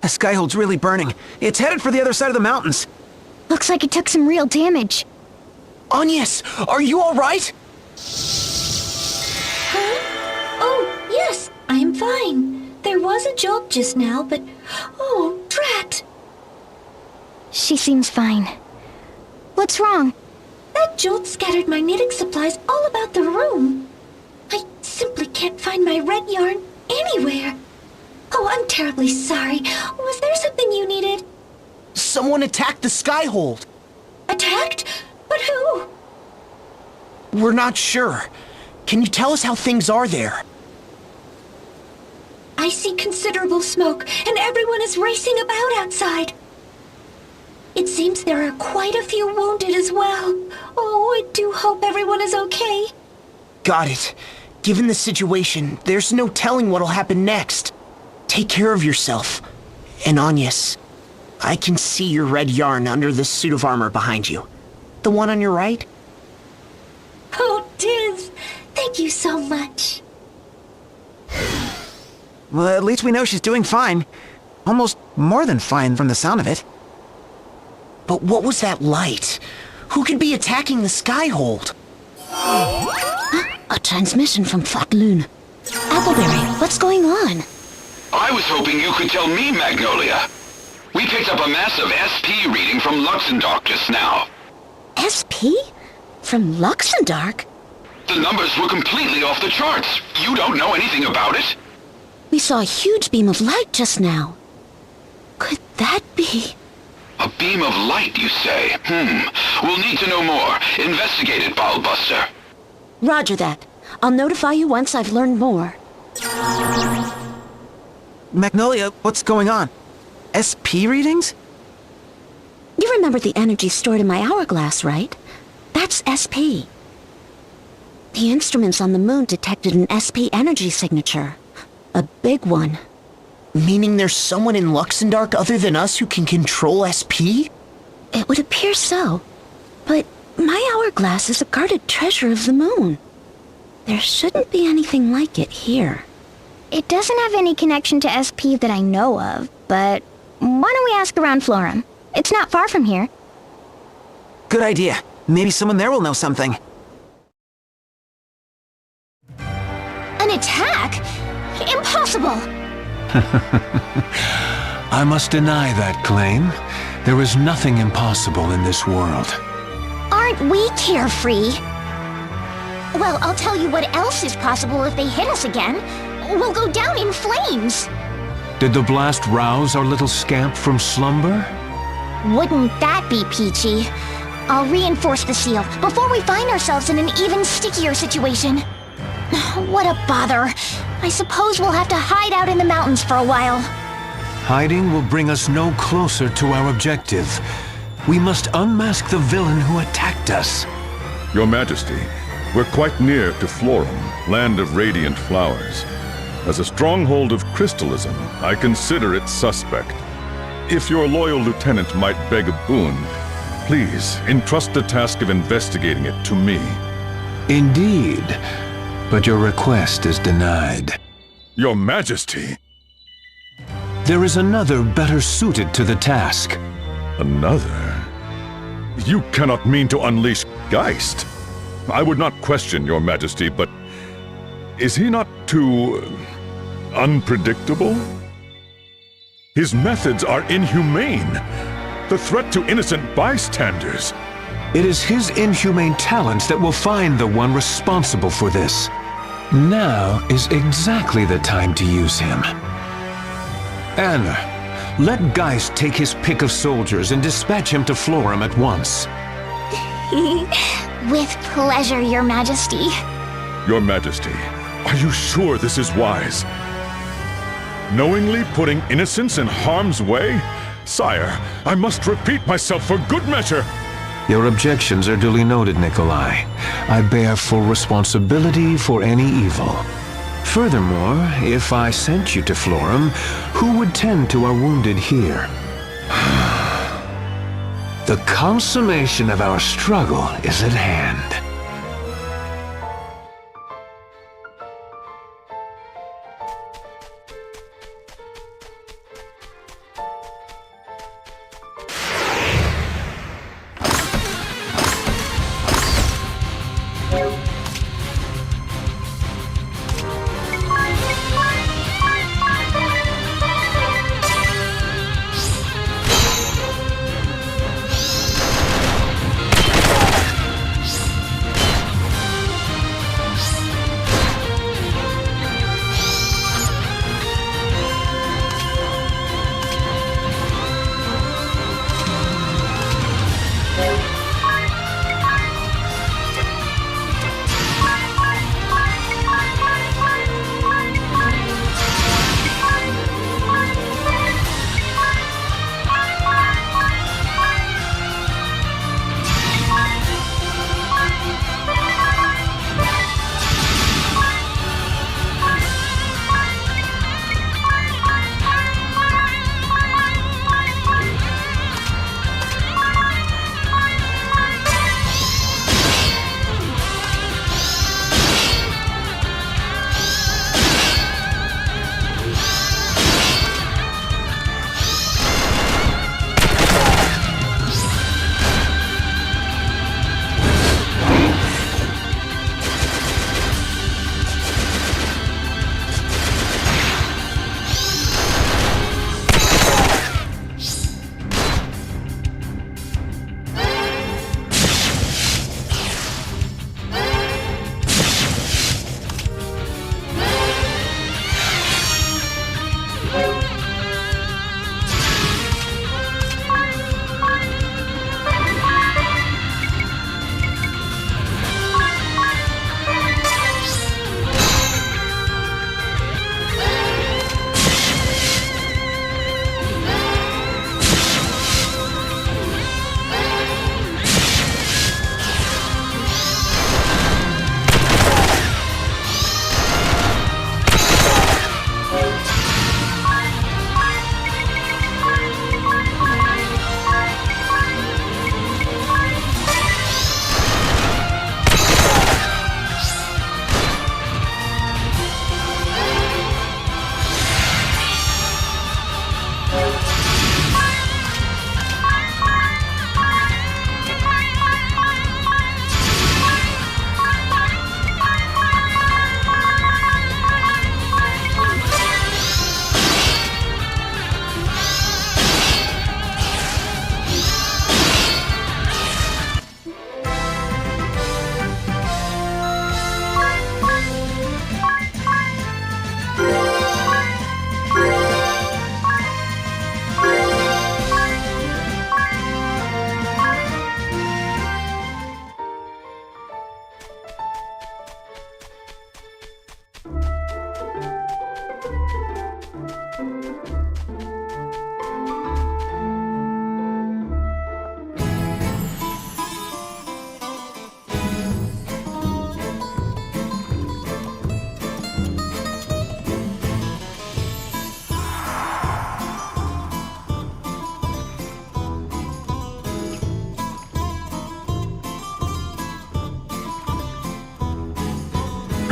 The skyhold's really burning. It's headed for the other side of the mountains. Looks like it took some real damage. Agnes, are you alright? Huh? Oh, yes, I am fine. There was a jolt just now, but... Oh, drat! She seems fine. What's wrong? That jolt scattered my knitting supplies all about the room. I simply can't find my red yarn anywhere. Oh, I'm terribly sorry. Was there something you needed? Someone attacked the skyhold. Attacked? But who? We're not sure. Can you tell us how things are there? I see considerable smoke, and everyone is racing about outside. It seems there are quite a few wounded as well. Oh, I do hope everyone is okay. Got it. Given the situation, there's no telling what'll happen next. Take care of yourself. And Agnes, I can see your red yarn under this suit of armor behind you. The one on your right? Oh, Diz, thank you so much. Well, at least we know she's doing fine. Almost more than fine from the sound of it. But what was that light? Who could be attacking the skyhold? A transmission from Fatloon. Appleberry, what's going on? I was hoping you could tell me, Magnolia. We picked up a massive SP reading from Luxembourg just now. SP? From Luxembourg? The numbers were completely off the charts. You don't know anything about it? We saw a huge beam of light just now. Could that be... A beam of light, you say? We'll need to know more. Investigate it, Bowlbuster. Roger that. I'll notify you once I've learned more. Magnolia, what's going on? SP readings? You remember the energy stored in my hourglass, right? That's SP. The instruments on the moon detected an SP energy signature. A big one. Meaning there's someone in Luxembourg other than us who can control SP? It would appear so. But my hourglass is a guarded treasure of the moon. There shouldn't be anything like it here. It doesn't have any connection to SP that I know of, but why don't we ask around Florem? It's not far from here. Good idea. Maybe someone there will know something. An attack? Impossible! I must deny that claim. There is nothing impossible in this world. Aren't we carefree? Well, I'll tell you what else is possible if they hit us again. We'll go down in flames. Did the blast rouse our little scamp from slumber? Wouldn't that be peachy? I'll reinforce the seal before we find ourselves in an even stickier situation. What a bother. I suppose we'll have to hide out in the mountains for a while. Hiding will bring us no closer to our objective. We must unmask the villain who attacked us. Your Majesty, we're quite near to Florem, land of radiant flowers. As a stronghold of crystalism, I consider it suspect. If your loyal lieutenant might beg a boon, please entrust the task of investigating it to me. Indeed, but your request is denied. Your Majesty! There is another better suited to the task. Another? You cannot mean to unleash Geist. I would not question your Majesty, but is he not too unpredictable? His methods are inhumane. The threat to innocent bystanders. It is his inhumane talents that will find the one responsible for this. Now is exactly the time to use him. Anna, let Geist take his pick of soldiers and dispatch him to Florem at once. With pleasure, Your Majesty. Your Majesty, are you sure this is wise? Knowingly putting innocents in harm's way? Sire, I must repeat myself for good measure. Your objections are duly noted, Nikolai. I bear full responsibility for any evil. Furthermore, if I sent you to Florem, who would tend to our wounded here? The consummation of our struggle is at hand.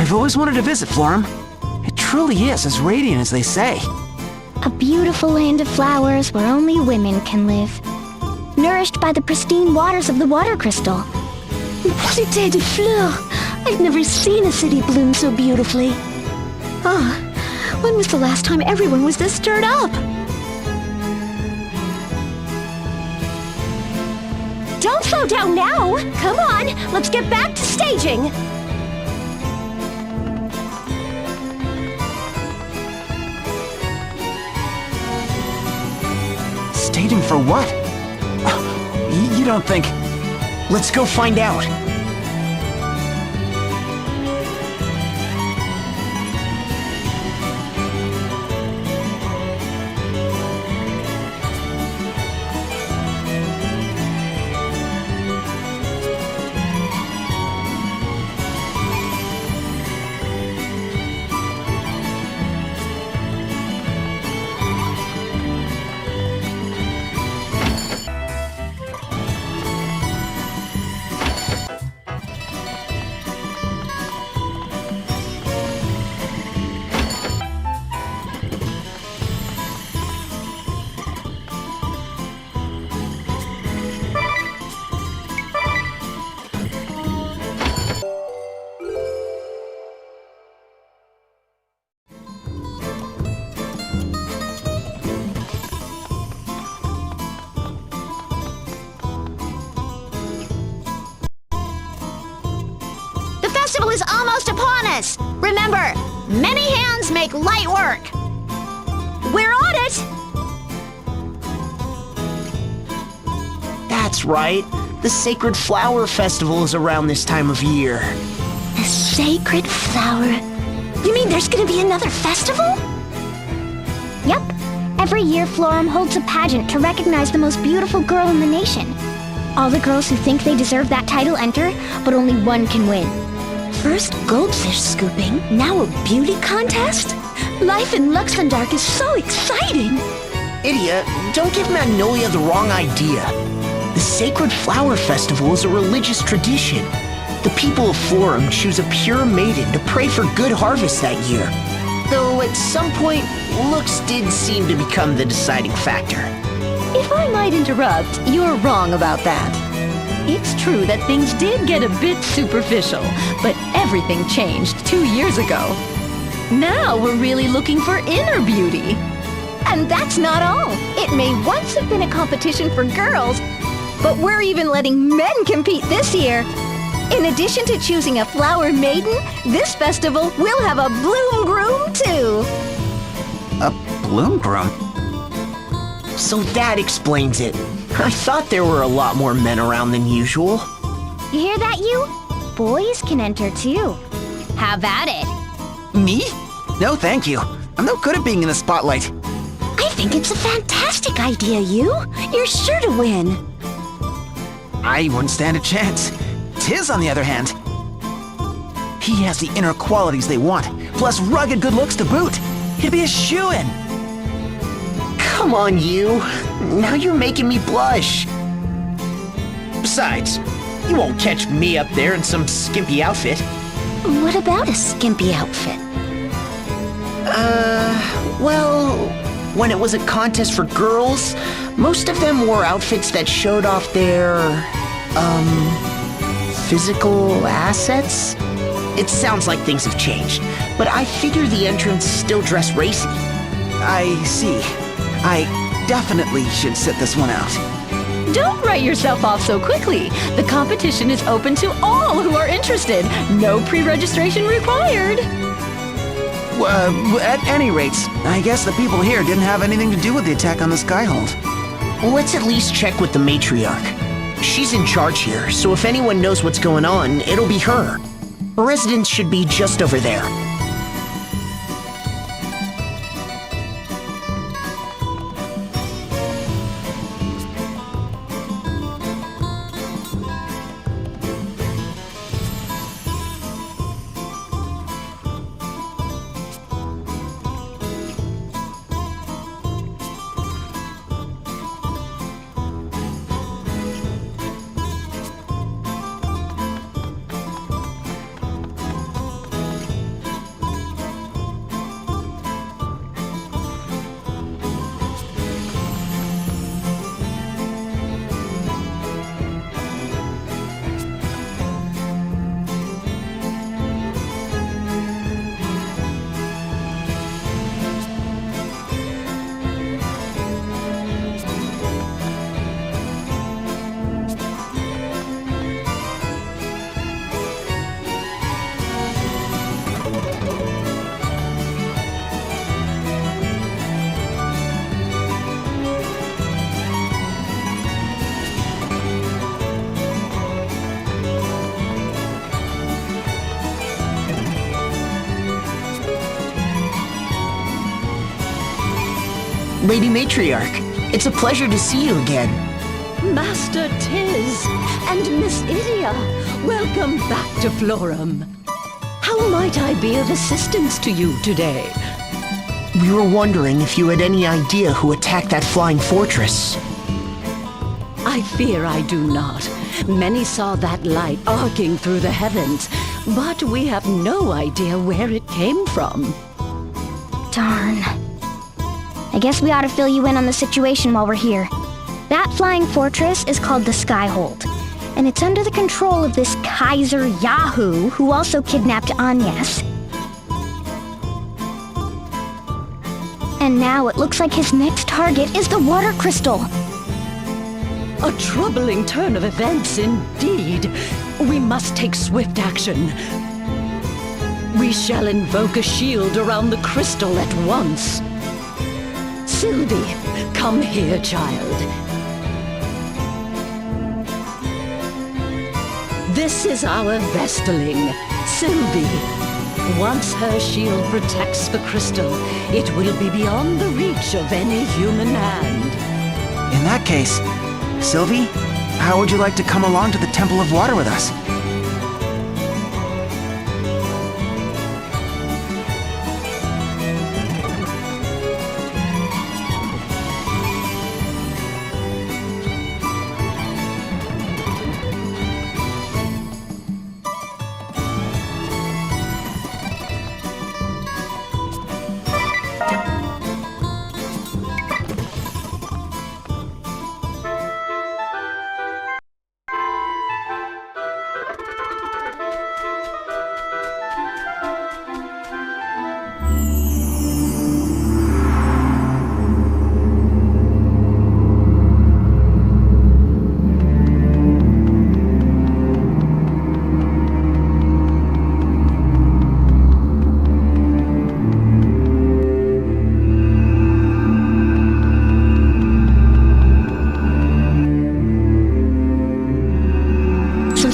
I've always wanted to visit Florem. It truly is as radiant as they say. A beautiful land of flowers where only women can live. Nourished by the pristine waters of the water crystal. Cité de fleurs! I've never seen a city bloom so beautifully. Ah, when was the last time everyone was this stirred up? Don't slow down now! Come on, let's get back to staging! Staging for what? You don't think... Let's go find out. The festival is almost upon us! Remember, many hands make light work! We're on it! That's right. The Sacred Flower Festival is around this time of year. The sacred flower. You mean there's gonna be another festival? Yep. Every year, Florem holds a pageant to recognize the most beautiful girl in the nation. All the girls who think they deserve that title enter, but only one can win. First goldfish scooping, now a beauty contest? Life in Luxembourg is so exciting! Idiot, don't give Magnolia the wrong idea. The Sacred Flower Festival is a religious tradition. The people of Florem choose a pure maiden to pray for good harvest that year. Though at some point, looks did seem to become the deciding factor. If I might interrupt, you're wrong about that. It's true that things did get a bit superficial, but everything changed 2 years ago. Now we're really looking for inner beauty. And that's not all. It may once have been a competition for girls, but we're even letting men compete this year. In addition to choosing a flower maiden, this festival will have a bloom groom too. A bloom groom? So that explains it. I thought there were a lot more men around than usual. You hear that, you? Boys can enter too. Have at it. Me? No, thank you. I'm no good at being in the spotlight. I think it's a fantastic idea, you. You're sure to win. I wouldn't stand a chance. Tiz, on the other hand, he has the inner qualities they want, plus rugged good looks to boot. He'd be a shoo-in. Come on, you. Now you're making me blush. Besides, you won't catch me up there in some skimpy outfit. What about a skimpy outfit? Well, when it was a contest for girls, most of them wore outfits that showed off their, physical assets? It sounds like things have changed, but I figure the entrants still dress racy. I see. I definitely should sit this one out. Don't write yourself off so quickly. The competition is open to all who are interested. No pre-registration required. At any rate, I guess the people here didn't have anything to do with the attack on the Skyhold. Let's at least check with the matriarch. She's in charge here, so if anyone knows what's going on, it'll be her. Her residence should be just over there. Lady Matriarch. It's a pleasure to see you again. Master Tiz and Miss Idia, welcome back to Florem. How might I be of assistance to you today? We were wondering if you had any idea who attacked that flying fortress. I fear I do not. Many saw that light arcing through the heavens, but we have no idea where it came from. Darn. I guess we ought to fill you in on the situation while we're here. That flying fortress is called the Skyhold, and it's under the control of this Kaiser Yahoo, who also kidnapped Agnes. And now it looks like his next target is the water crystal. A troubling turn of events indeed. We must take swift action. We shall invoke a shield around the crystal at once. Sylvie, come here, child. This is our Veeling, Sylvie. Once her shield protects the crystal, it will be beyond the reach of any human hand. In that case, Sylvie, how would you like to come along to the Temple of Water with us?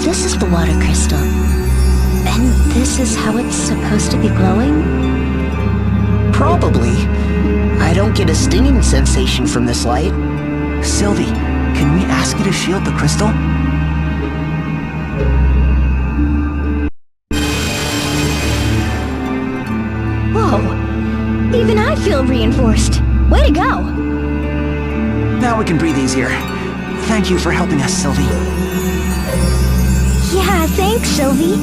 This is the water crystal. And this is how it's supposed to be glowing? Probably. I don't get a stinging sensation from this light. Sylvie, can we ask you to shield the crystal? Whoa! Even I feel reinforced. Way to go! Now we can breathe easier. Thank you for helping us, Sylvie. Yeah, thanks, Sylvie.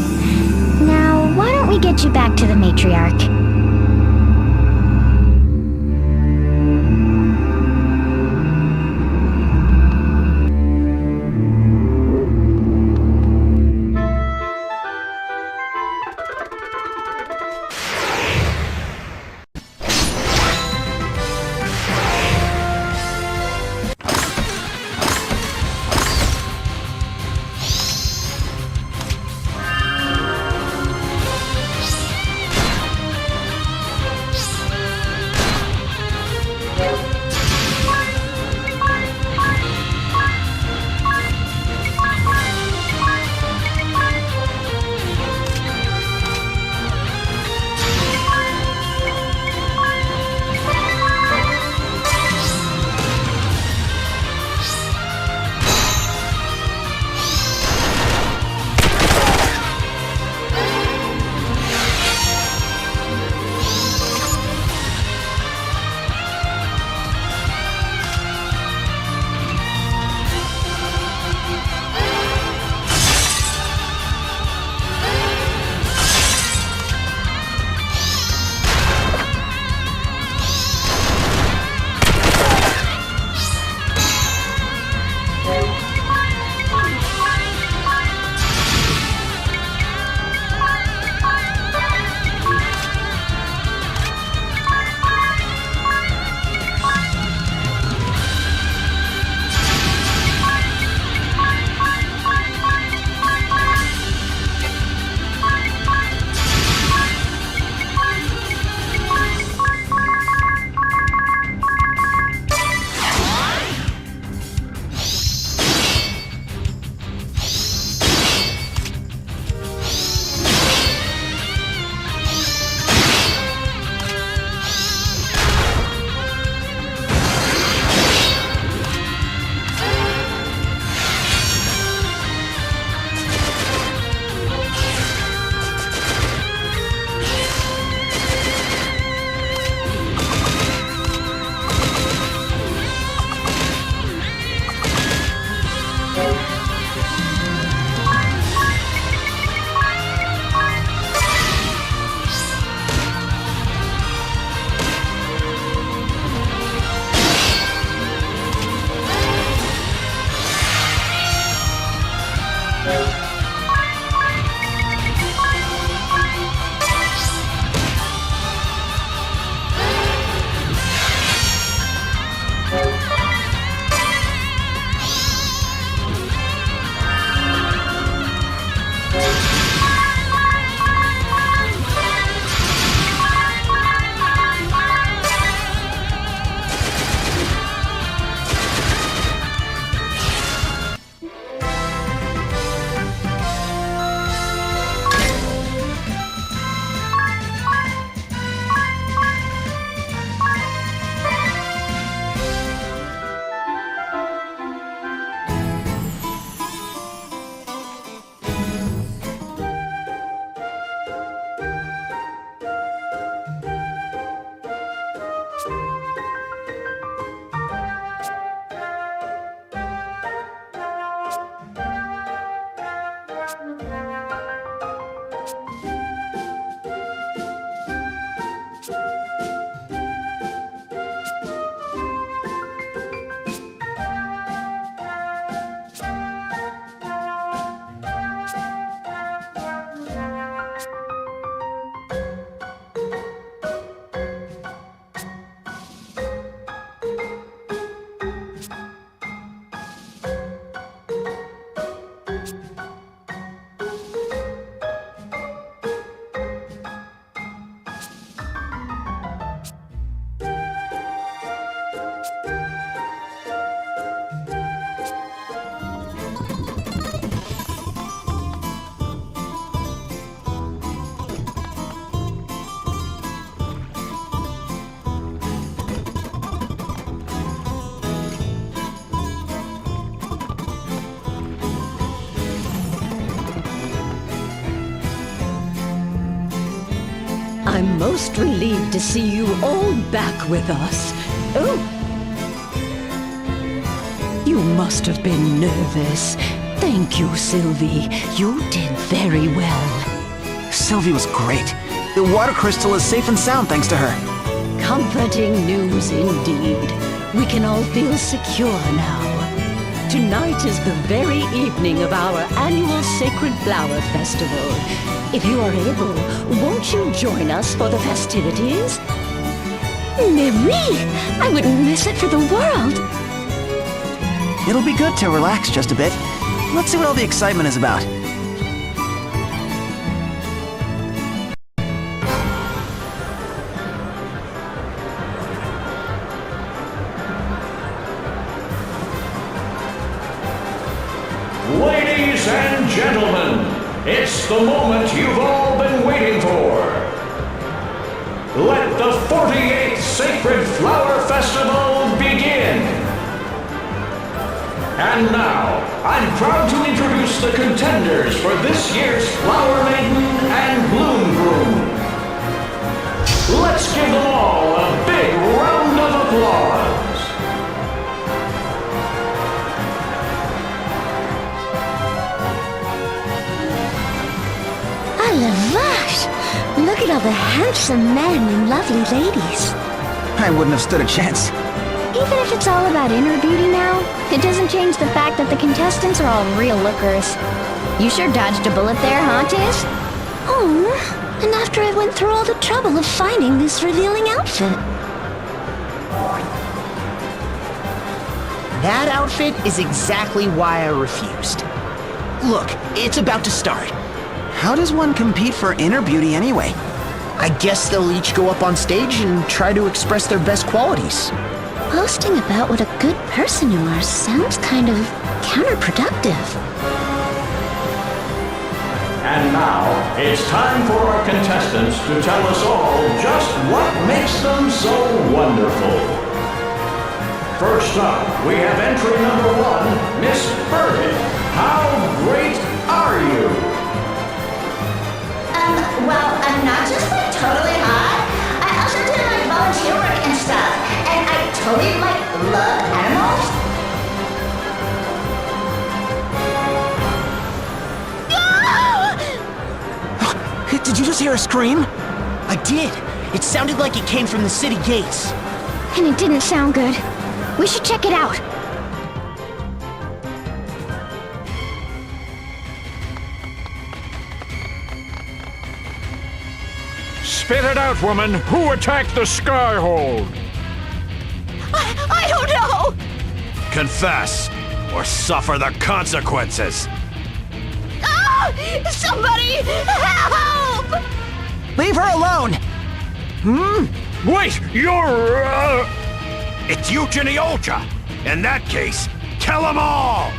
Now, why don't we get you back to the matriarch? I'm most relieved to see you all back with us. Oh! You must have been nervous. Thank you, Sylvie. You did very well. Sylvie was great. The water crystal is safe and sound thanks to her. Comforting news indeed. We can all feel secure now. Tonight is the very evening of our annual Sacred Flower Festival. If you are able, won't you join us for the festivities? Marie! I wouldn't miss it for the world. It'll be good to relax just a bit. Let's see what all the excitement is about. Ladies and gentlemen, it's the moment you've all been waiting for. Let the 48th Sacred Flower Festival begin. And now, I'm proud to introduce the contenders for this year's Flower Maiden and Bloom Groom. Let's give them all a big round of applause. Ah, la vache! Look at all the handsome men and lovely ladies. I wouldn't have stood a chance. Even if it's all about inner beauty now, it doesn't change the fact that the contestants are all real lookers. You sure dodged a bullet there, huh, Tiz? Oh, and after I went through all the trouble of finding this revealing outfit. That outfit is exactly why I refused. Look, it's about to start. How does one compete for inner beauty anyway? I guess they'll each go up on stage and try to express their best qualities. Boasting about what a good person you are sounds kind of counterproductive. And now, it's time for our contestants to tell us all just what makes them so wonderful. First up, we have entry number 1, Miss Birdie. How great are you? Well, I'm not just like totally hot. I also did like volunteer work and stuff. And I totally like love animals. Did you just hear a scream? I did. It sounded like it came from the city gates. And it didn't sound good. We should check it out. Spit it out, woman! Who attacked the Skyhold? I don't know! Confess, or suffer the consequences! Ah! Somebody help! Leave her alone! Wait, you're... It's Eugenie Olcha! In that case, kill them all!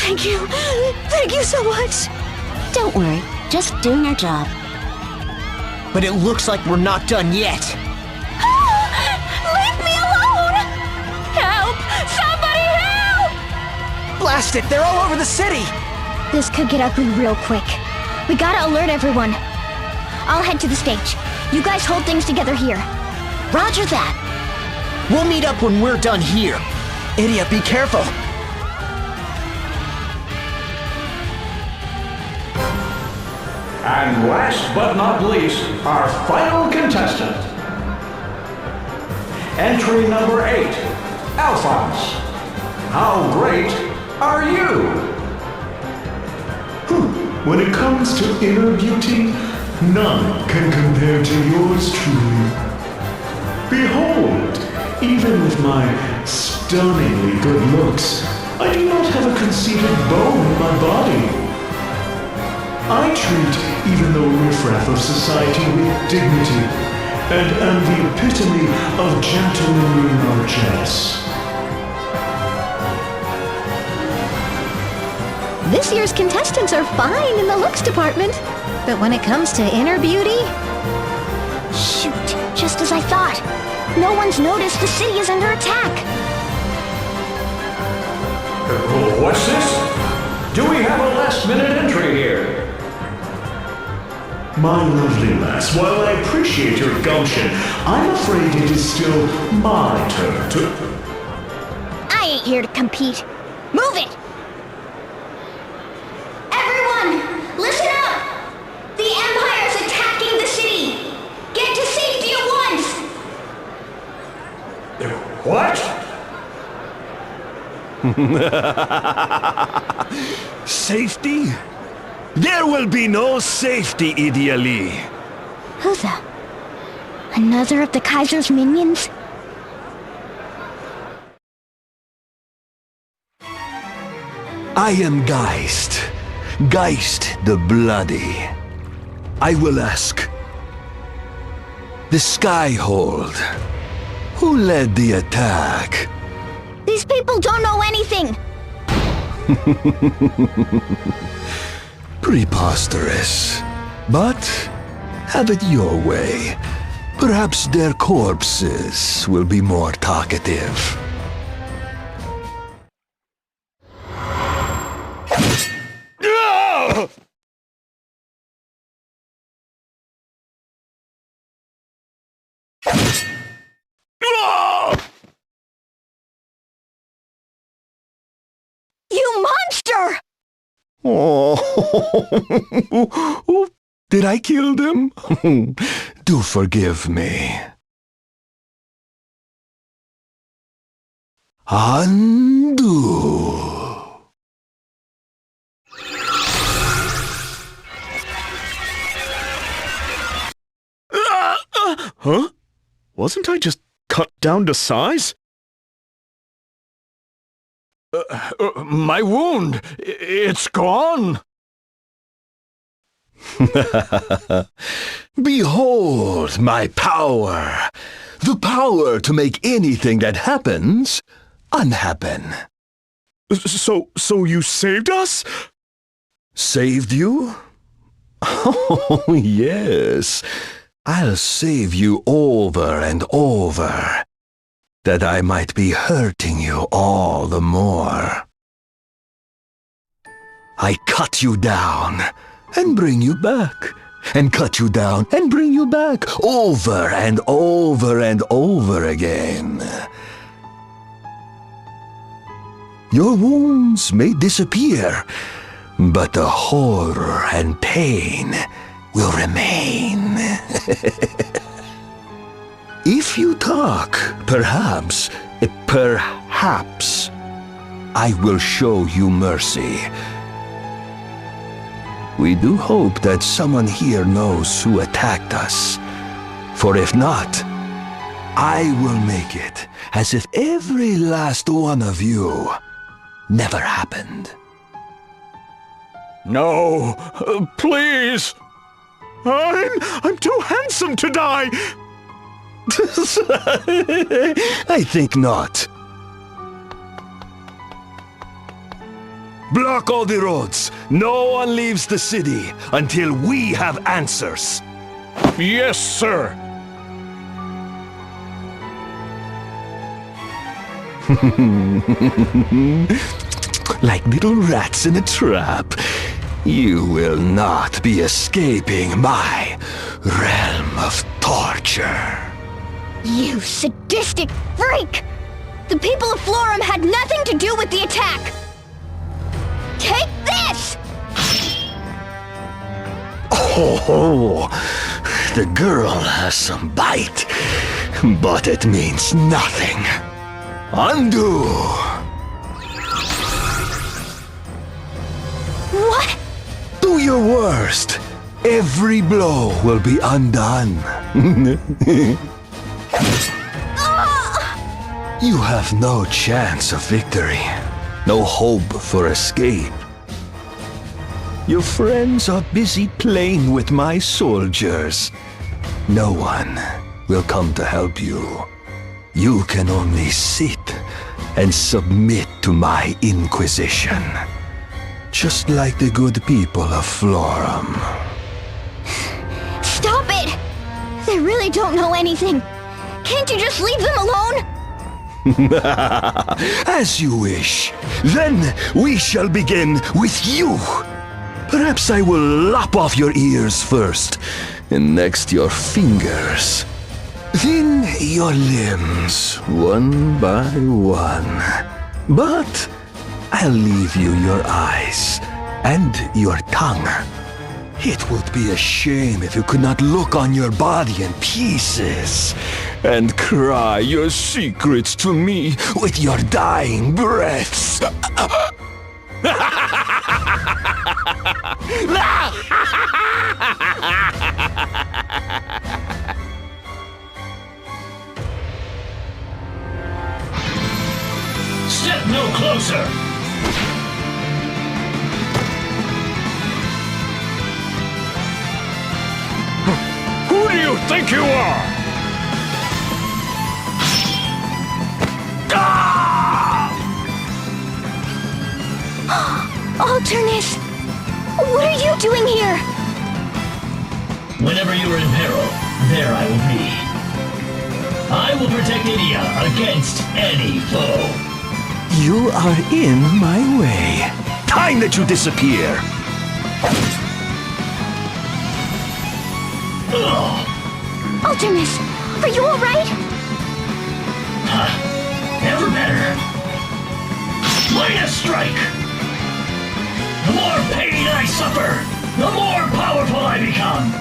Thank you. Thank you so much. Don't worry. Just doing our job. But it looks like we're not done yet. Leave me alone! Help! Somebody help! Blast it! They're all over the city! This could get ugly real quick. We gotta alert everyone. I'll head to the stage. You guys hold things together here. Roger that. We'll meet up when we're done here. Idiot, be careful! And last but not least, our final contestant. Entry number 8, Alphonse. How great are you? When it comes to inner beauty, none can compare to yours truly. Behold, even with my stunningly good looks, I do not have a conceited bone in my body. I treat even the riffraff of society with dignity, and am the epitome of gentlemanly largesse. This year's contestants are fine in the looks department. But when it comes to inner beauty... Shoot, just as I thought. No one's noticed the city is under attack. What's this? Do we have a last-minute entry here? My lovely lass, while I appreciate your gumption, I'm afraid it is still my turn to... I ain't here to compete. Move it! Everyone, listen up! The Empire's attacking the city! Get to safety at once! What? Safety? There will be no safety, Ideally. Who the? Another of the Kaiser's minions? I am Geist. Geist the Bloody. I will ask. The Skyhold. Who led the attack? These people don't know anything! Preposterous. But have it your way. Perhaps their corpses will be more talkative. You monster! Oh, did I kill them? Do forgive me. Undo. Huh? Wasn't I just cut down to size? My wound! It's gone! Behold my power! The power to make anything that happens unhappen. So you saved us? Saved you? Oh, yes. I'll save you over and over, that I might be hurting you all the more. I cut you down and bring you back, and cut you down and bring you back, over and over and over again. Your wounds may disappear, but the horror and pain will remain. If you talk, perhaps, I will show you mercy. We do hope that someone here knows who attacked us. For if not, I will make it as if every last one of you never happened. No, please! I'm too handsome to die! I think not. Block all the roads. No one leaves the city until we have answers. Yes, sir! Like little rats in a trap, you will not be escaping my realm of torture. You sadistic freak! The people of Florem had nothing to do with the attack! Take this! Oh, the girl has some bite, but it means nothing. Undo! What? Do your worst. Every blow will be undone. You have no chance of victory. No hope for escape. Your friends are busy playing with my soldiers. No one will come to help you. You can only sit and submit to my inquisition. Just like the good people of Florem. Stop it! They really don't know anything. Can't you just leave them alone? As you wish. Then we shall begin with you. Perhaps I will lop off your ears first, and next your fingers. Then your limbs, one by one. But I'll leave you your eyes and your tongue. It would be a shame if you could not look on your body in pieces and cry your secrets to me with your dying breaths. Step no closer! Who do you think you are? Alternus! What are you doing here? Whenever you are in peril, there I will be. I will protect India against any foe. You are in my way. Time that you disappear. Alternus, are you alright? Never better. Lightning strike! The more pain I suffer, the more powerful I become.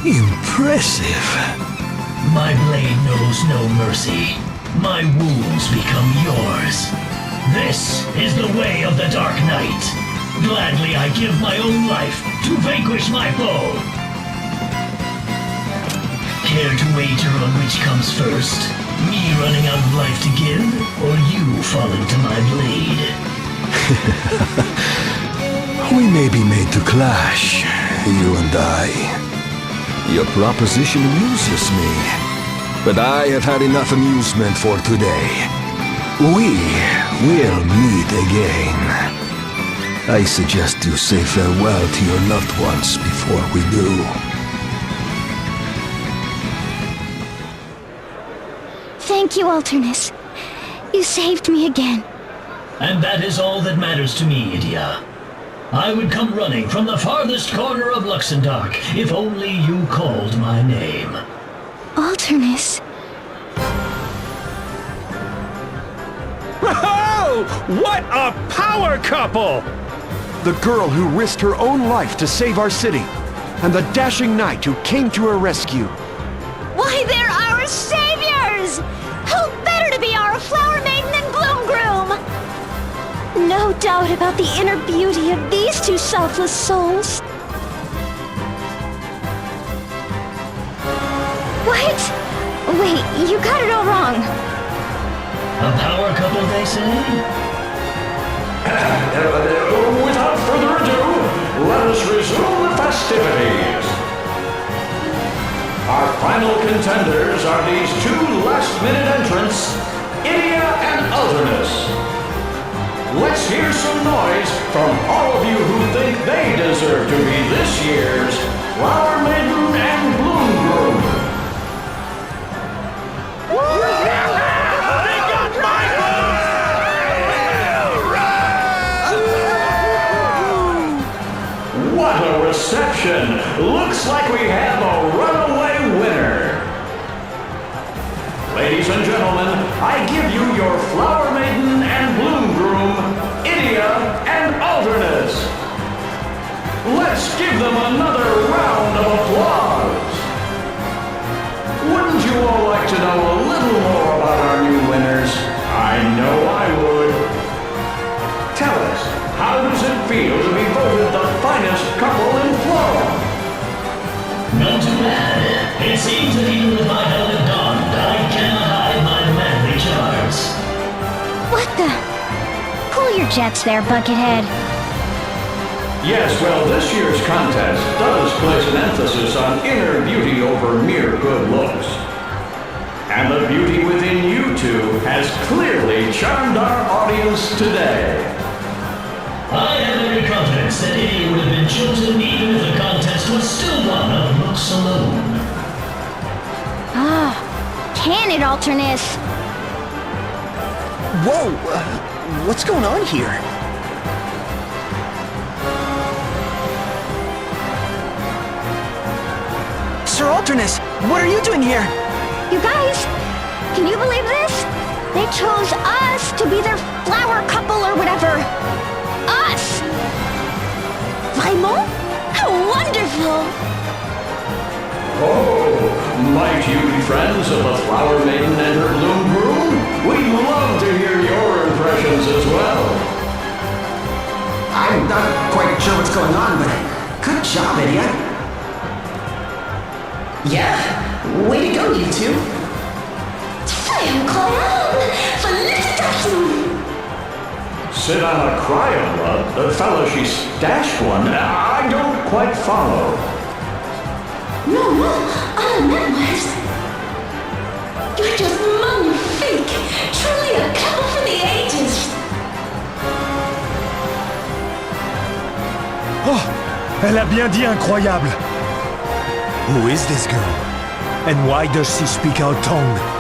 Impressive. My blade knows no mercy. My wounds become yours. This is the way of the Dark Knight. Gladly I give my own life to vanquish my foe. Care to wager on which comes first? Me running out of life to give, or you falling to my blade? We may be made to clash, you and I. Your proposition amuses me, but I have had enough amusement for today. We will meet again. I suggest you say farewell to your loved ones before we do. Thank you, Alternus. You saved me again. And that is all that matters to me, Idia. I would come running from the farthest corner of Luxembourg if only you called my name. Alternus. Whoa! What a power couple! The girl who risked her own life to save our city, and the dashing knight who came to her rescue. Why, they're our saviors! Who better to be our a flower maiden and bloom groom! No doubt about the inner beauty of these two selfless souls. What? Wait, you got it all wrong. A power couple, they say? Without further ado, let us resume the festivities. Our final contenders are these two last-minute entrants, Einheria and Alternus. Let's hear some noise from all of you who think they deserve to be this year's Flower Maiden and Bloom Groom. What a reception! Looks like we have a runaway winner. Ladies and gentlemen, I give you your Flower Maiden and Bloom Groom, Einheria and Alternus. Let's give them another round of applause. Wouldn't you all like to know a little more about our new winners? I know I would. Tell us, how does it feel to be voted the finest couple in Florem? Not too bad. It seems that even with my helmet donned, I cannot hide my manly charms. What the? Cool your jets there, Buckethead. Yes, well, this year's contest does place an emphasis on inner beauty over mere good looks. And the beauty within you two has clearly charmed our audience today. I have every confidence that Einheria would have been chosen even if the contest was still one of looks alone. Can it, Alternus? Whoa! What's going on here? Sir Alternus, what are you doing here? You guys, can you believe this? They chose us to be their flower couple or whatever. Us! Vraiment? How wonderful! Oh, might you be friends of the Flower Maiden and her Bloom Groom? We'd love to hear your impressions as well. I'm not quite sure what's going on, but good job, idiot. Yeah, way to go, you two. C'est incroyable! Félicitations! Sit on a cryo, the fellow she stashed one. I don't quite follow. Non, à la même. You're just magnifique! Truly a couple for the ages! Oh, elle a bien dit incroyable. Who is this girl? And why does she speak our tongue?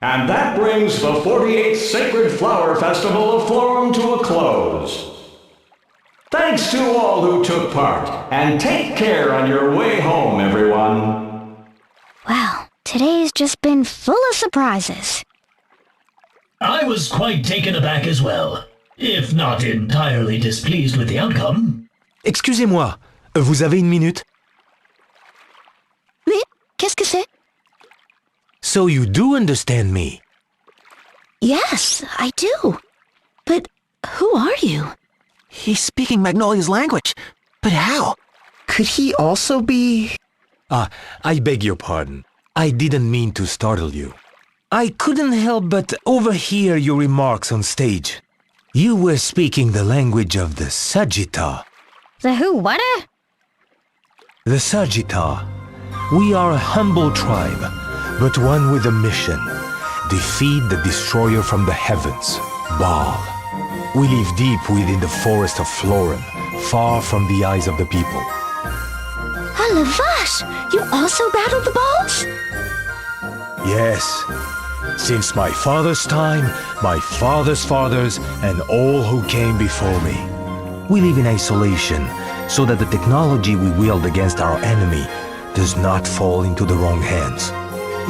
And that brings the 48th Sacred Flower Festival of Florem to a close. Thanks to all who took part, and take care on your way home, everyone. Wow, today's just been full of surprises. I was quite taken aback as well, if not entirely displeased with the outcome. Excusez-moi, vous avez une minute? Mais, qu'est-ce que c'est? So you do understand me? Yes, I do. But who are you? He's speaking Magnolia's language. But how? Could he also be... I beg your pardon. I didn't mean to startle you. I couldn't help but overhear your remarks on stage. You were speaking the language of the Sagitta. The who, what? The Sagitta. We are a humble tribe, but one with a mission. Defeat the destroyer from the heavens, Baal. We live deep within the forest of Florem, far from the eyes of the people. Ah la vache! You also battled the balls? Yes, Since my father's time, my father's fathers, and all who came before me. We live in isolation, so that the technology we wield against our enemy does not fall into the wrong hands.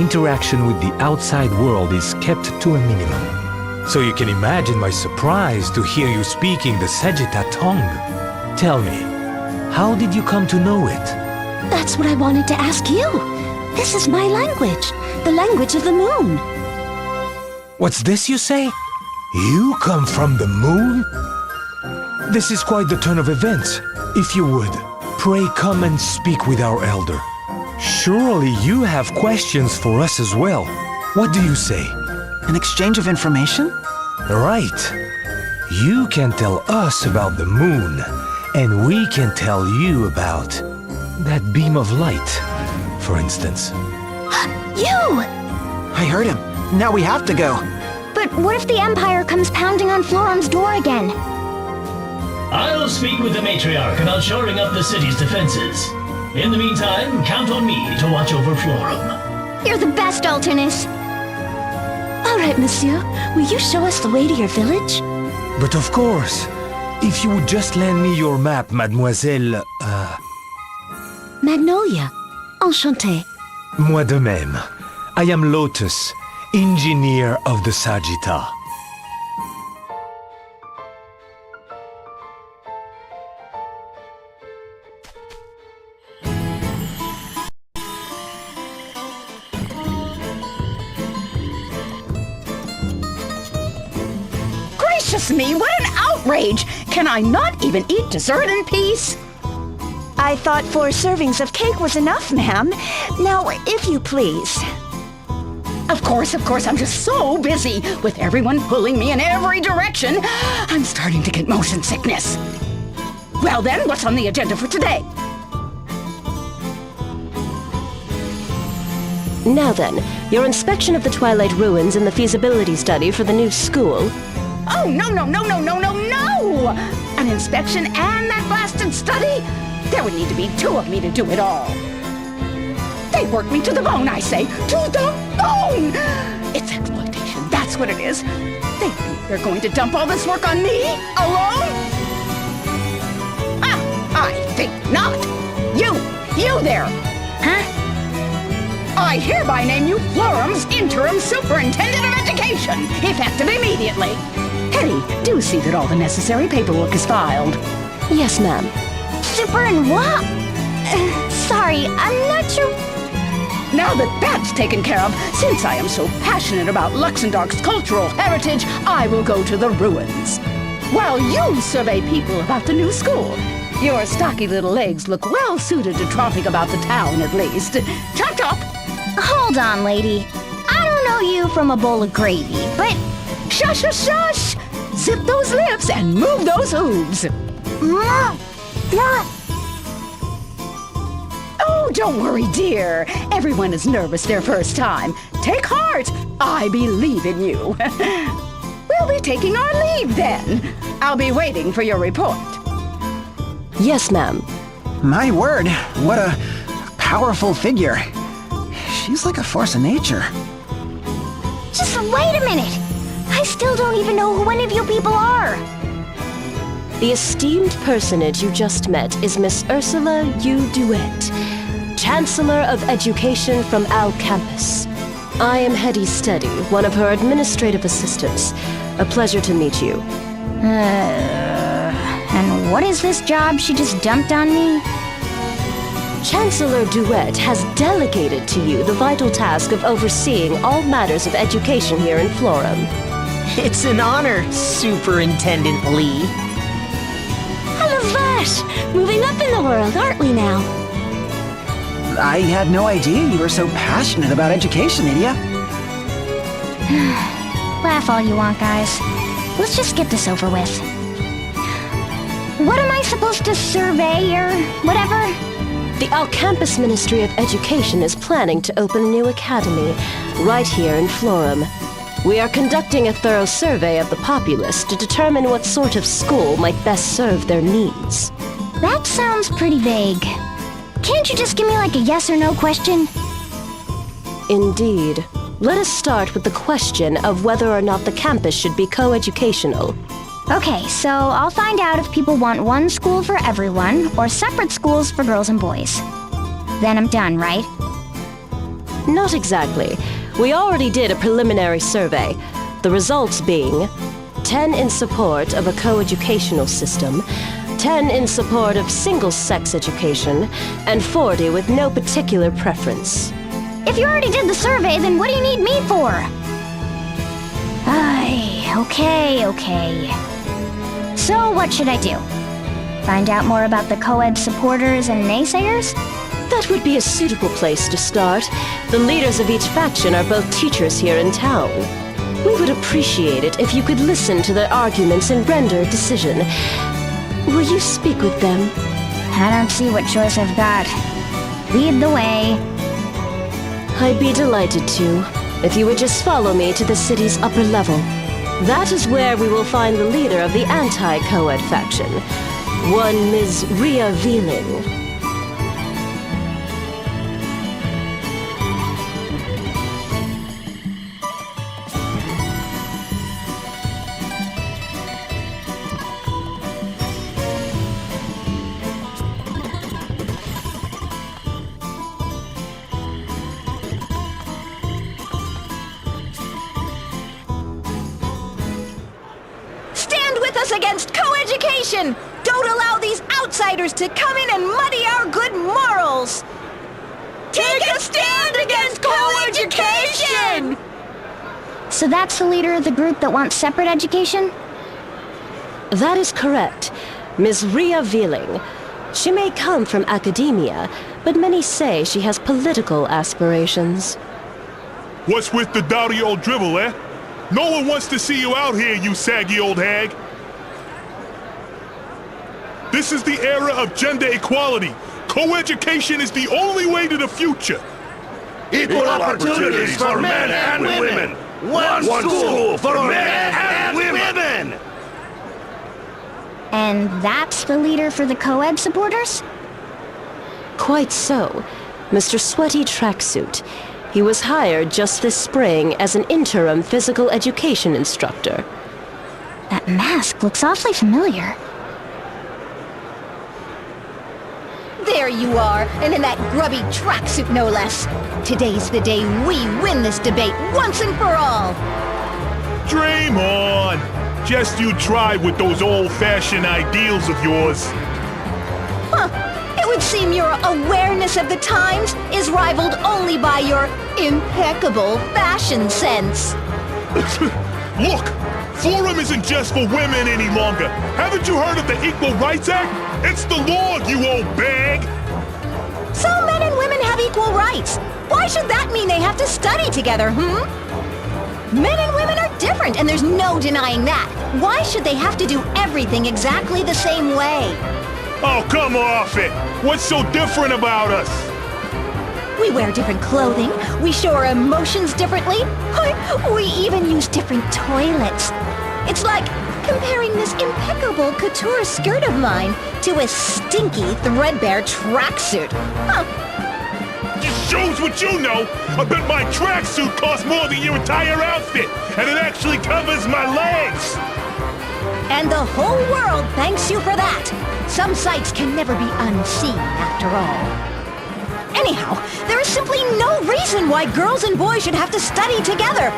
Interaction with the outside world is kept to a minimum. So you can imagine my surprise to hear you speaking the Sagitta tongue. Tell me, how did you come to know it? That's what I wanted to ask you. This is my language, the language of the moon. What's this you say? You come from the moon? This is quite the turn of events. If you would, pray come and speak with our elder. Surely you have questions for us as well. What do you say? An exchange of information? Right. You can tell us about the moon, and we can tell you about that beam of light, for instance. You! I heard him. Now we have to go. But what if the Empire comes pounding on Florum's door again? I'll speak with the matriarch about shoring up the city's defenses. In the meantime, count on me to watch over Florum. You're the best, Alternus. All right, monsieur. Will you show us the way to your village? But of course. If you would just lend me your map, mademoiselle... Magnolia. Enchantée. Moi de même. I am Lotus, engineer of the Sagitta. Gracious me, what an outrage! Can I not even eat dessert in peace? I thought 4 servings of cake was enough, ma'am. Now, if you please. Of course, I'm just so busy with everyone pulling me in every direction. I'm starting to get motion sickness. Well then, what's on the agenda for today? Now then, your inspection of the Twilight Ruins and the feasibility study for the new school. Oh, no! An inspection and that blasted study? There would need to be 2 of me to do it all. They work me to the bone, I say. To the bone! It's exploitation, that's what it is. They think they're going to dump all this work on me? Alone? I think not. You there. Huh? I hereby name you Florum's interim superintendent of education, effective immediately. Hetty, do see that all the necessary paperwork is filed. Yes, ma'am. Super and what? Sorry, I'm not sure. Now that that's taken care of, since I am so passionate about Luxembourg's cultural heritage, I will go to the ruins. While you survey people about the new school. Your stocky little legs look well suited to tromping about the town, at least. Chop chop! Hold on, lady. I don't know you from a bowl of gravy, but... Shush! Zip those lips and move those hooves. Oh, don't worry, dear. Everyone is nervous their first time. Take heart. I believe in you. We'll be taking our leave then. I'll be waiting for your report. Yes, ma'am. My word, what a powerful figure. She's like a force of nature. Just wait a minute. I still don't even know who any of you people are. The esteemed personage you just met is Miss Ursula U. DeWitt, Chancellor of Education from Al Campus. I am Hetty Steady, one of her administrative assistants. A pleasure to meet you. And what is this job she just dumped on me? Chancellor DeWitt has delegated to you the vital task of overseeing all matters of education here in Florum. It's an honor, Superintendent Lee. Gosh, moving up in the world, aren't we now? I had no idea you were so passionate about education, Nydia. Laugh all you want, guys. Let's just get this over with. What am I supposed to survey or whatever? The Al Campus Ministry of Education is planning to open a new academy right here in Florum. We are conducting a thorough survey of the populace to determine what sort of school might best serve their needs. That sounds pretty vague. Can't you just give me like a yes or no question? Indeed. Let us start with the question of whether or not the campus should be co-educational. Okay, so I'll find out if people want one school for everyone or separate schools for girls and boys. Then I'm done, right? Not exactly. We already did a preliminary survey, the results being 10 in support of a co-educational system, 10 in support of single-sex education, and 40 with no particular preference. If you already did the survey, then what do you need me for? Okay. So what should I do? Find out more about the co-ed supporters and naysayers? That would be a suitable place to start. The leaders of each faction are both teachers here in town. We would appreciate it if you could listen to their arguments and render a decision. Will you speak with them? I don't see what choice I've got. Lead the way. I'd be delighted to, if you would just follow me to the city's upper level. That is where we will find the leader of the anti-co-ed faction, one Ms. Rhea Veeling. Against co-education! Don't allow these outsiders to come in and muddy our good morals! Take a stand against co-education! So that's the leader of the group that wants separate education? That is correct. Ms. Rhea Veeling. She may come from academia, but many say she has political aspirations. What's with the dowdy old drivel, eh? No one wants to see you out here, you saggy old hag! This is the era of gender equality. Co-education is the only way to the future. Equal opportunities for men and women. One school for men and women. And that's the leader for the co-ed supporters? Quite so. Mr. Sweaty Tracksuit. He was hired just this spring as an interim physical education instructor. That mask looks awfully familiar. There you are, and in that grubby tracksuit no less. Today's the day we win this debate once and for all. Dream on! Just you try with those old-fashioned ideals of yours. Huh. It would seem your awareness of the times is rivaled only by your impeccable fashion sense. Look! Florem isn't just for women any longer. Haven't you heard of the Equal Rights Act? It's the law, you old bag! So men and women have equal rights. Why should that mean they have to study together, Men and women are different, and there's no denying that. Why should they have to do everything exactly the same way? Oh, come off it! What's so different about us? We wear different clothing, we show our emotions differently, we even use different toilets. It's like comparing this impeccable couture skirt of mine to a stinky, threadbare tracksuit. Just shows what you know! I bet my tracksuit costs more than your entire outfit, and it actually covers my legs! And the whole world thanks you for that! Some sights can never be unseen, after all. Anyhow, there is simply no reason why girls and boys should have to study together.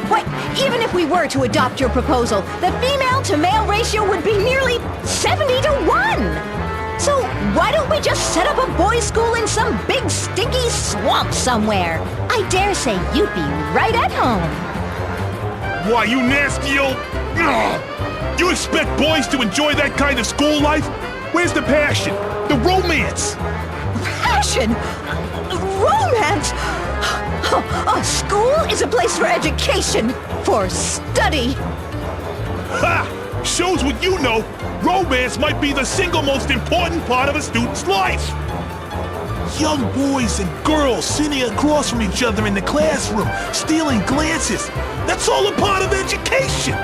Why, even if we were to adopt your proposal, the female-to-male ratio would be nearly 70 to 1. So why don't we just set up a boys' school in some big stinky swamp somewhere? I dare say you'd be right at home. Why, you nasty old... Ugh. You expect boys to enjoy that kind of school life? Where's the passion? The romance? Passion? Romance? A school is a place for education, for study. Ha! Shows what you know. Romance might be the single most important part of a student's life. Young boys and girls sitting across from each other in the classroom, stealing glances. That's all a part of education.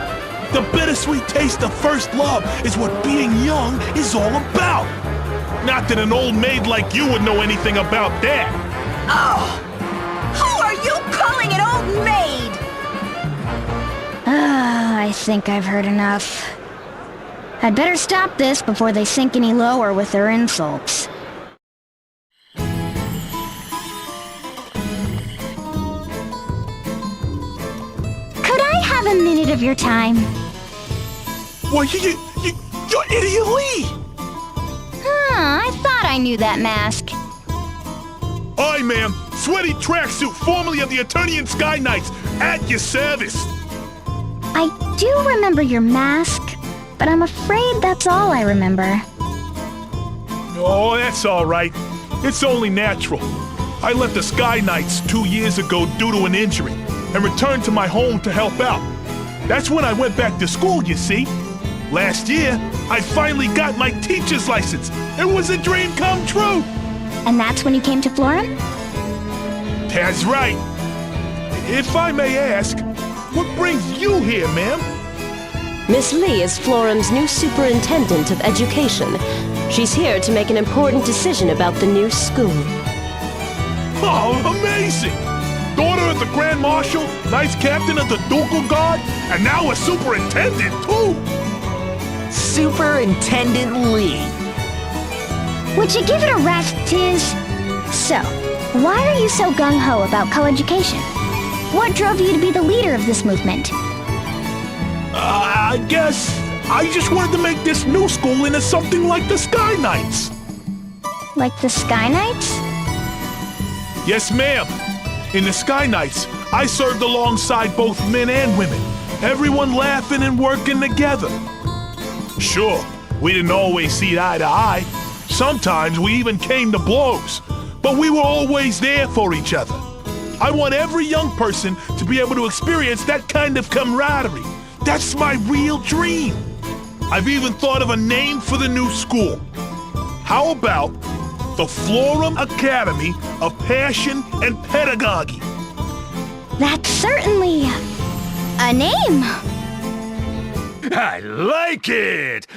The bittersweet taste of first love is what being young is all about. Not that an old maid like you would know anything about that. Oh! Who are you calling an old maid? I think I've heard enough. I'd better stop this before they sink any lower with their insults. Could I have a minute of your time? Well, you're Idiot Lee! I thought I knew that mask. Aye, ma'am. Sweaty Tracksuit, formerly of the Eternian Sky Knights, at your service. I do remember your mask, but I'm afraid that's all I remember. Oh, that's all right. It's only natural. I left the Sky Knights 2 years ago due to an injury and returned to my home to help out. That's when I went back to school, you see. Last year, I finally got my teacher's license. It was a dream come true. And that's when you came to Florem? That's right. If I may ask, what brings you here, ma'am? Miss Lee is Florem's new superintendent of education. She's here to make an important decision about the new school. Oh, amazing! Daughter of the Grand Marshal, Knights Captain of the Ducal Guard, and now a superintendent, too! Superintendent Lee. Would you give it a rest, Tiz? So, why are you so gung-ho about co-education? What drove you to be the leader of this movement? I guess I just wanted to make this new school into something like the Sky Knights. Like the Sky Knights? Yes, ma'am. In the Sky Knights, I served alongside both men and women, everyone laughing and working together. Sure, we didn't always see eye to eye. Sometimes we even came to blows, but we were always there for each other. I want every young person to be able to experience that kind of camaraderie. That's my real dream. I've even thought of a name for the new school. How about the Florem Academy of Passion and Pedagogy? That's certainly a name. I like it!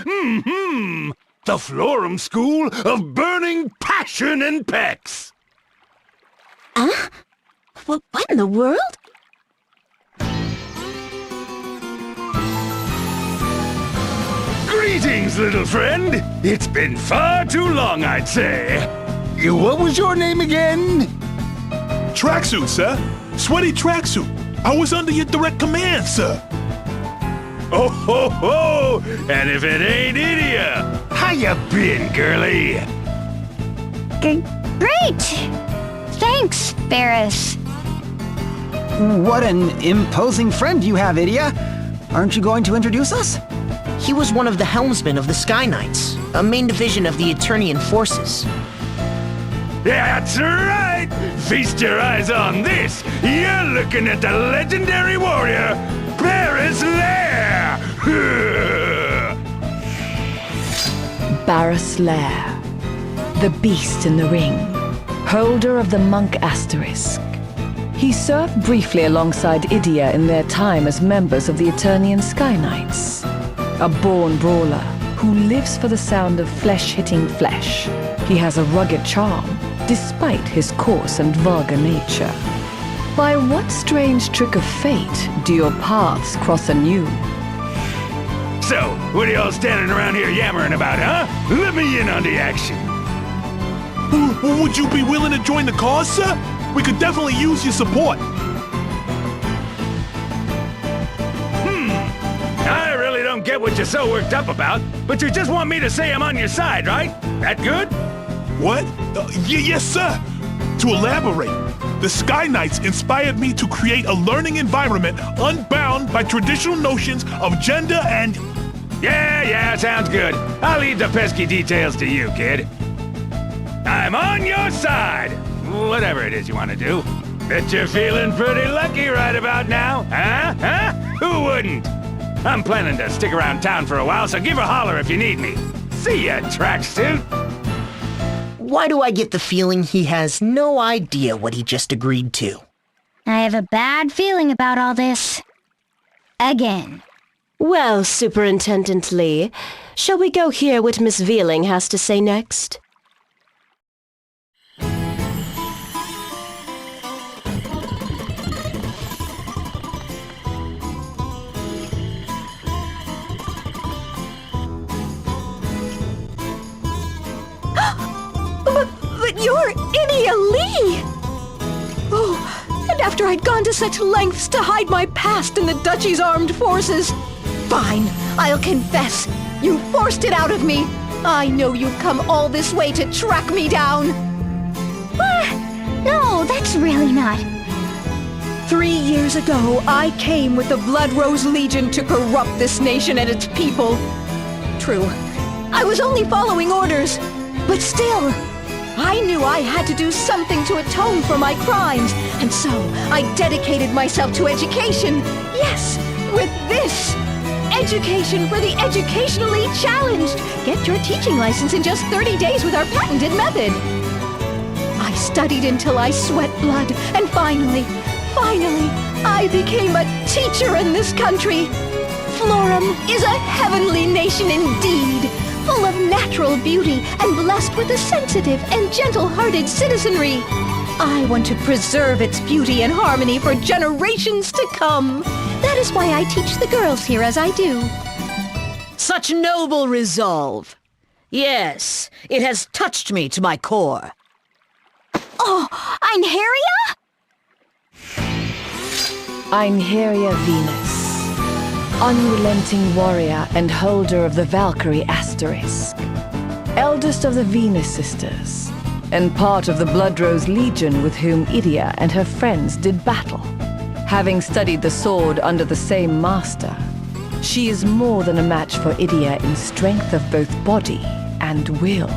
The Florem School of Burning Passion and Pecs! Huh? What in the world? Greetings, little friend! It's been far too long, I'd say. What was your name again? Tracksuit, sir. Sweaty Tracksuit. I was under your direct command, sir. Oh, ho, ho! And if it ain't Idia! How you been, girlie? Great! Thanks, Barris. What an imposing friend you have, Idia. Aren't you going to introduce us? He was one of the helmsmen of the Sky Knights, a main division of the Eternian forces. That's right! Feast your eyes on this! You're looking at the legendary warrior, Barris Lair! Barris Lair, the beast in the ring, holder of the monk asterisk. He served briefly alongside Idia in their time as members of the Eternian Sky Knights. A born brawler who lives for the sound of flesh hitting flesh. He has a rugged charm, despite his coarse and vulgar nature. By what strange trick of fate do your paths cross anew? So, what are y'all standing around here yammering about, huh? Let me in on the action. Would you be willing to join the cause, sir? We could definitely use your support. I really don't get what you're so worked up about, but you just want me to say I'm on your side, right? That good? What? Yes, sir. To elaborate, the Sky Knights inspired me to create a learning environment unbound by traditional notions of gender and... Yeah, sounds good. I'll leave the pesky details to you, kid. I'm on your side. Whatever it is you want to do. Bet you're feeling pretty lucky right about now, huh? Who wouldn't? I'm planning to stick around town for a while, so give a holler if you need me. See ya, Tracksuit. Why do I get the feeling he has no idea what he just agreed to? I have a bad feeling about all this. Again. Well, Superintendent Lee, shall we go hear what Miss Veeling has to say next? You're Idia Lee! Oh, and after I'd gone to such lengths to hide my past in the Duchy's armed forces. Fine, I'll confess. You forced it out of me. I know you've come all this way to track me down. No, that's really not. 3 years ago, I came with the Blood Rose Legion to corrupt this nation and its people. True, I was only following orders, but still, I knew I had to do something to atone for my crimes, and so I dedicated myself to education. Yes, with this. Education for the educationally challenged. Get your teaching license in just 30 days with our patented method. I studied until I sweat blood, and finally, I became a teacher in this country. Florem is a heavenly nation indeed, full of natural beauty and blessed with a sensitive and gentle-hearted citizenry. I want to preserve its beauty and harmony for generations to come. That is why I teach the girls here as I do. Such noble resolve. Yes, it has touched me to my core. Oh, Einheria? Einheria Venus, unrelenting warrior and holder of the Valkyrie asterisk, eldest of the Venus sisters, and part of the Blood Rose Legion with whom Idia and her friends did battle. Having studied the sword under the same master, she is more than a match for Idia in strength of both body and will.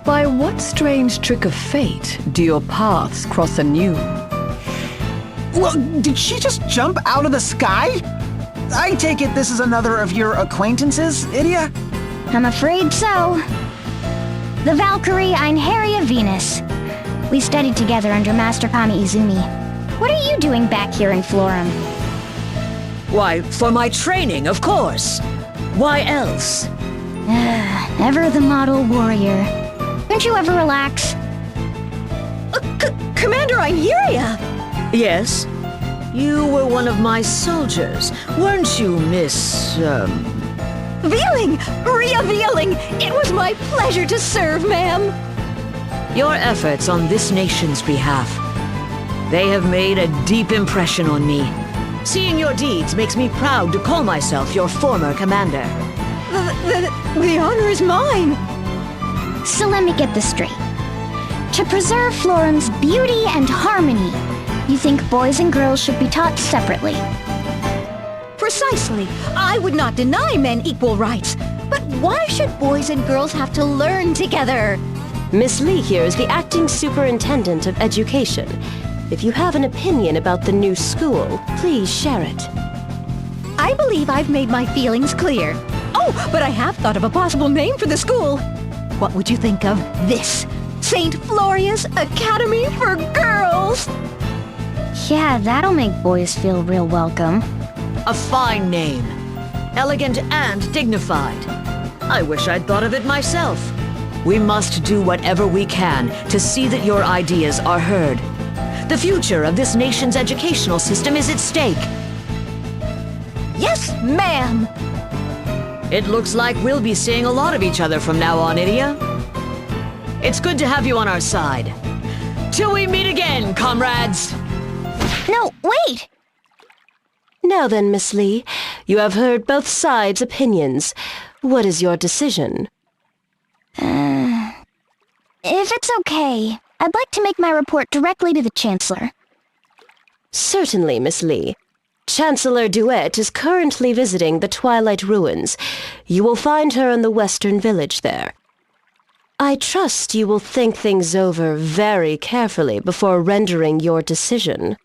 By what strange trick of fate do your paths cross anew? Well, did she just jump out of the sky? I take it this is another of your acquaintances, Idia? I'm afraid so. The Valkyrie Einheria Venus. We studied together under Master Kami Izumi. What are you doing back here in Florem? Why, for my training, of course. Why else? Ever the model warrior. Don't you ever relax? Commander Einheria! Yes? You were one of my soldiers, weren't you, Miss, Veeling! Rhea Veeling! It was my pleasure to serve, ma'am! Your efforts on this nation's behalf. They have made a deep impression on me. Seeing your deeds makes me proud to call myself your former commander. The honor is mine! So let me get this straight. To preserve Florem's beauty and harmony, you think boys and girls should be taught separately? Precisely. I would not deny men equal rights. But why should boys and girls have to learn together? Miss Lee here is the acting superintendent of education. If you have an opinion about the new school, please share it. I believe I've made my feelings clear. Oh, but I have thought of a possible name for the school. What would you think of this? St. Floria's Academy for Girls! Yeah, that'll make boys feel real welcome. A fine name. Elegant and dignified. I wish I'd thought of it myself. We must do whatever we can to see that your ideas are heard. The future of this nation's educational system is at stake. Yes, ma'am! It looks like we'll be seeing a lot of each other from now on, Idia. It's good to have you on our side. Till we meet again, comrades! No, wait! Now then, Miss Lee, you have heard both sides' opinions. What is your decision? If it's okay, I'd like to make my report directly to the Chancellor. Certainly, Miss Lee. Chancellor Duet is currently visiting the Twilight Ruins. You will find her in the Western Village there. I trust you will think things over very carefully before rendering your decision.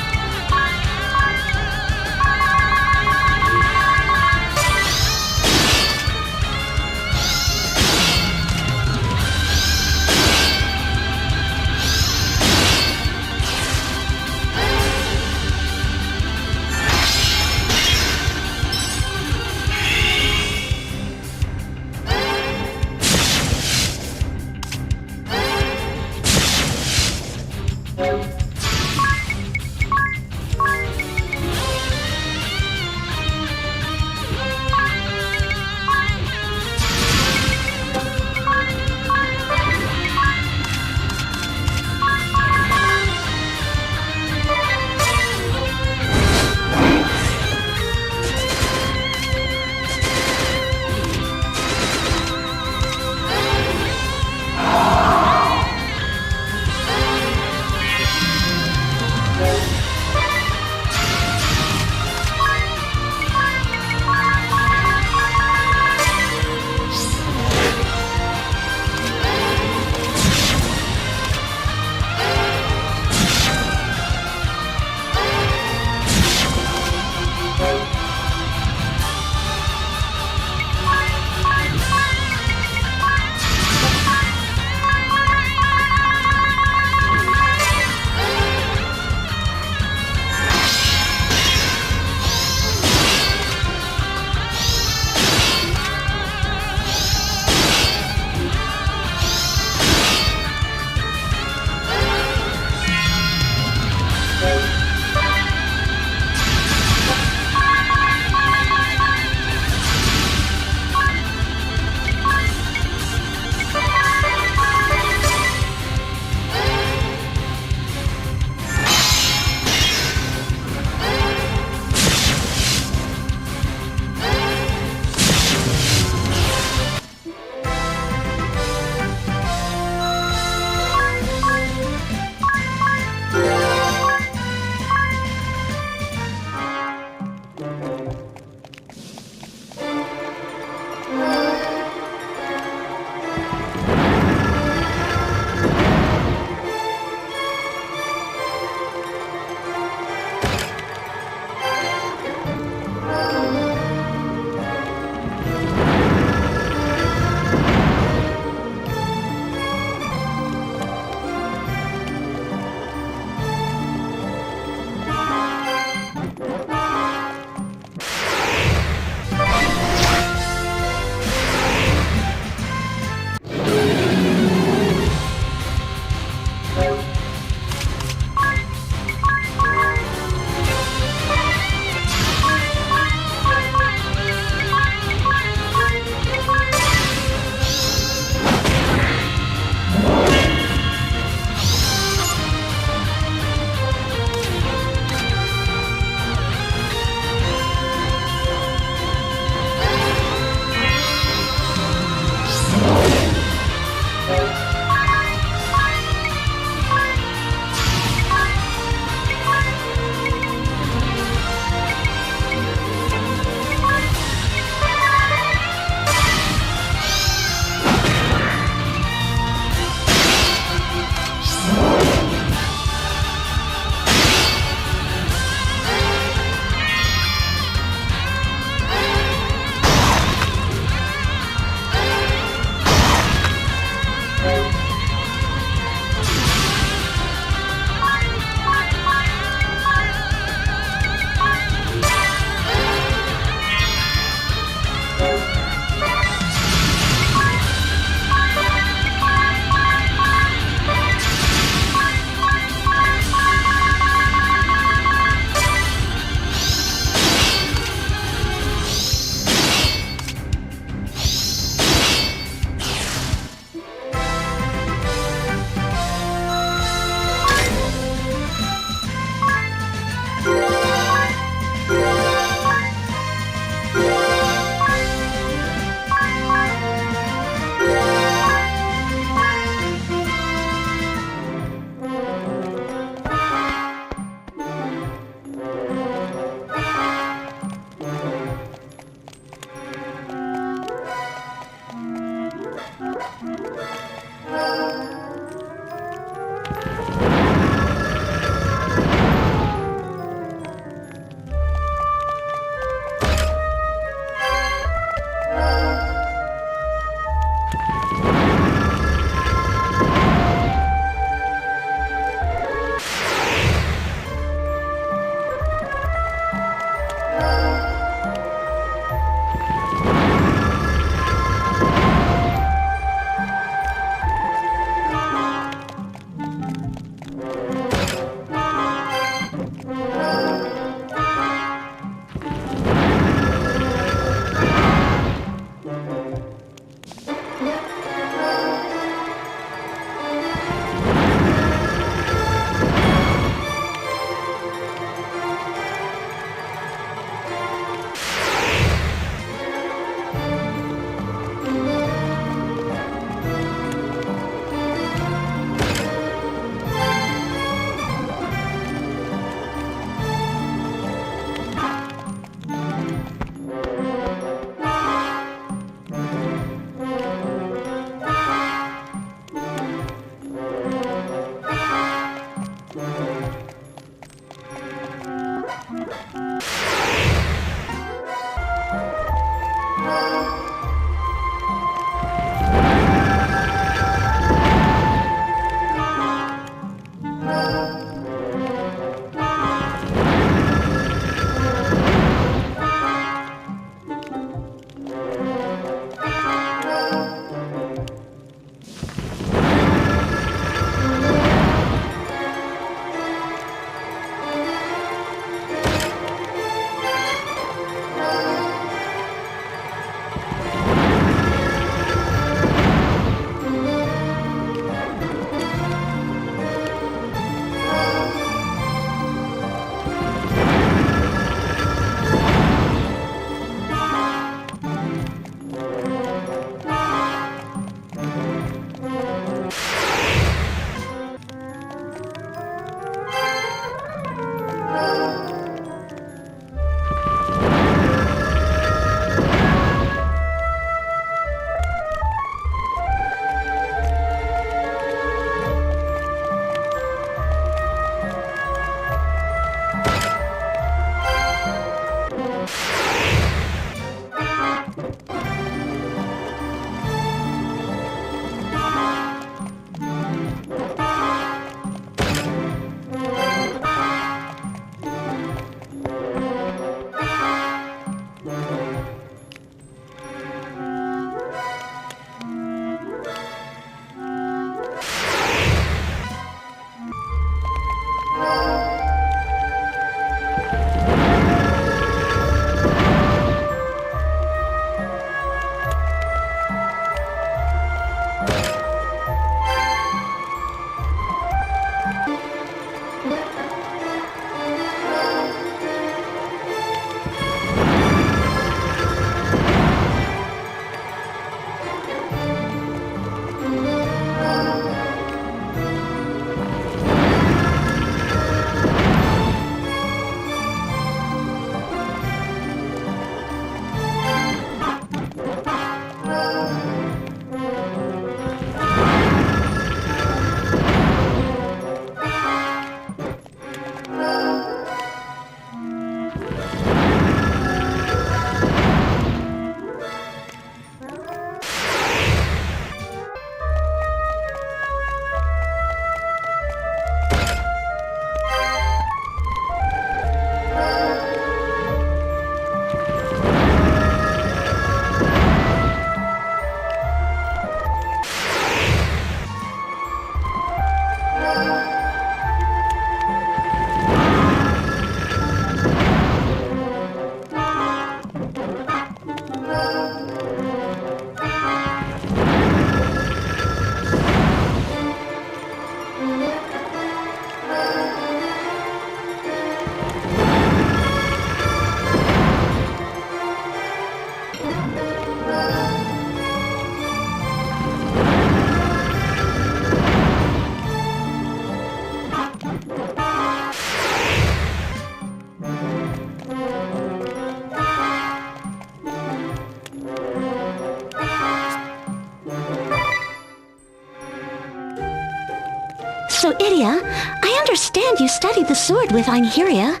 So, Idia, I understand you studied the sword with Einheria.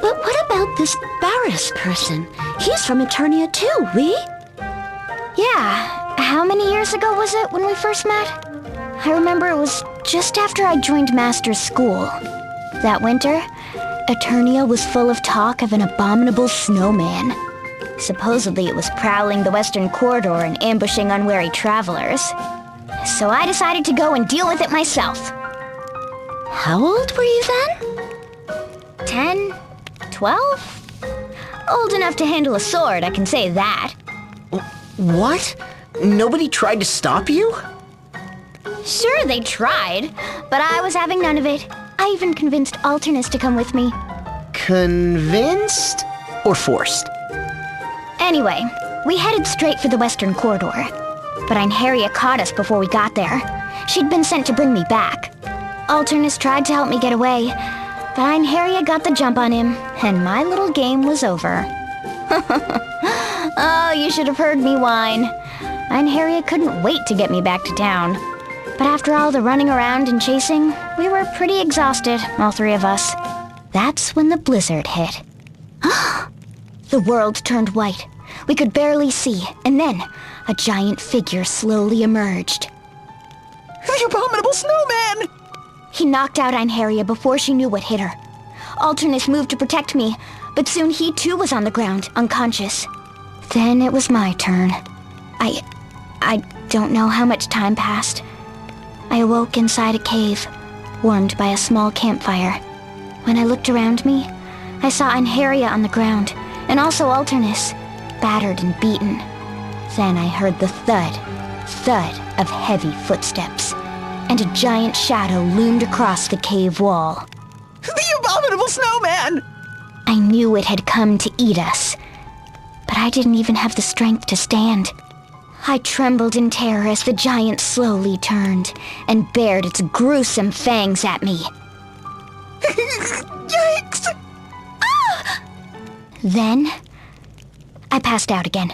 But what about this Barris person? He's from Eternia too, we? Yeah, how many years ago was it when we first met? I remember it was just after I joined Master's school. That winter, Eternia was full of talk of an abominable snowman. Supposedly it was prowling the western corridor and ambushing unwary travelers. So I decided to go and deal with it myself. How old were you then? 10? 12? Old enough to handle a sword, I can say that. What? Nobody tried to stop you? Sure, they tried, but I was having none of it. I even convinced Alternus to come with me. Convinced? Or forced? Anyway, we headed straight for the western corridor. But Einheria caught us before we got there. She'd been sent to bring me back. Alternus tried to help me get away, but Einheria got the jump on him, and my little game was over. Oh, you should have heard me whine. Einheria couldn't wait to get me back to town. But after all the running around and chasing, we were pretty exhausted, all three of us. That's when the blizzard hit. The world turned white. We could barely see, and then a giant figure slowly emerged. The abominable snowman! He knocked out Einheria before she knew what hit her. Alternus moved to protect me, but soon he too was on the ground, unconscious. Then it was my turn. I don't know how much time passed. I awoke inside a cave, warmed by a small campfire. When I looked around me, I saw Einheria on the ground, and also Alternus, battered and beaten. Then I heard the thud of heavy footsteps, and a giant shadow loomed across the cave wall. The abominable snowman! I knew it had come to eat us, but I didn't even have the strength to stand. I trembled in terror as the giant slowly turned and bared its gruesome fangs at me. Yikes! Ah! Then, I passed out again.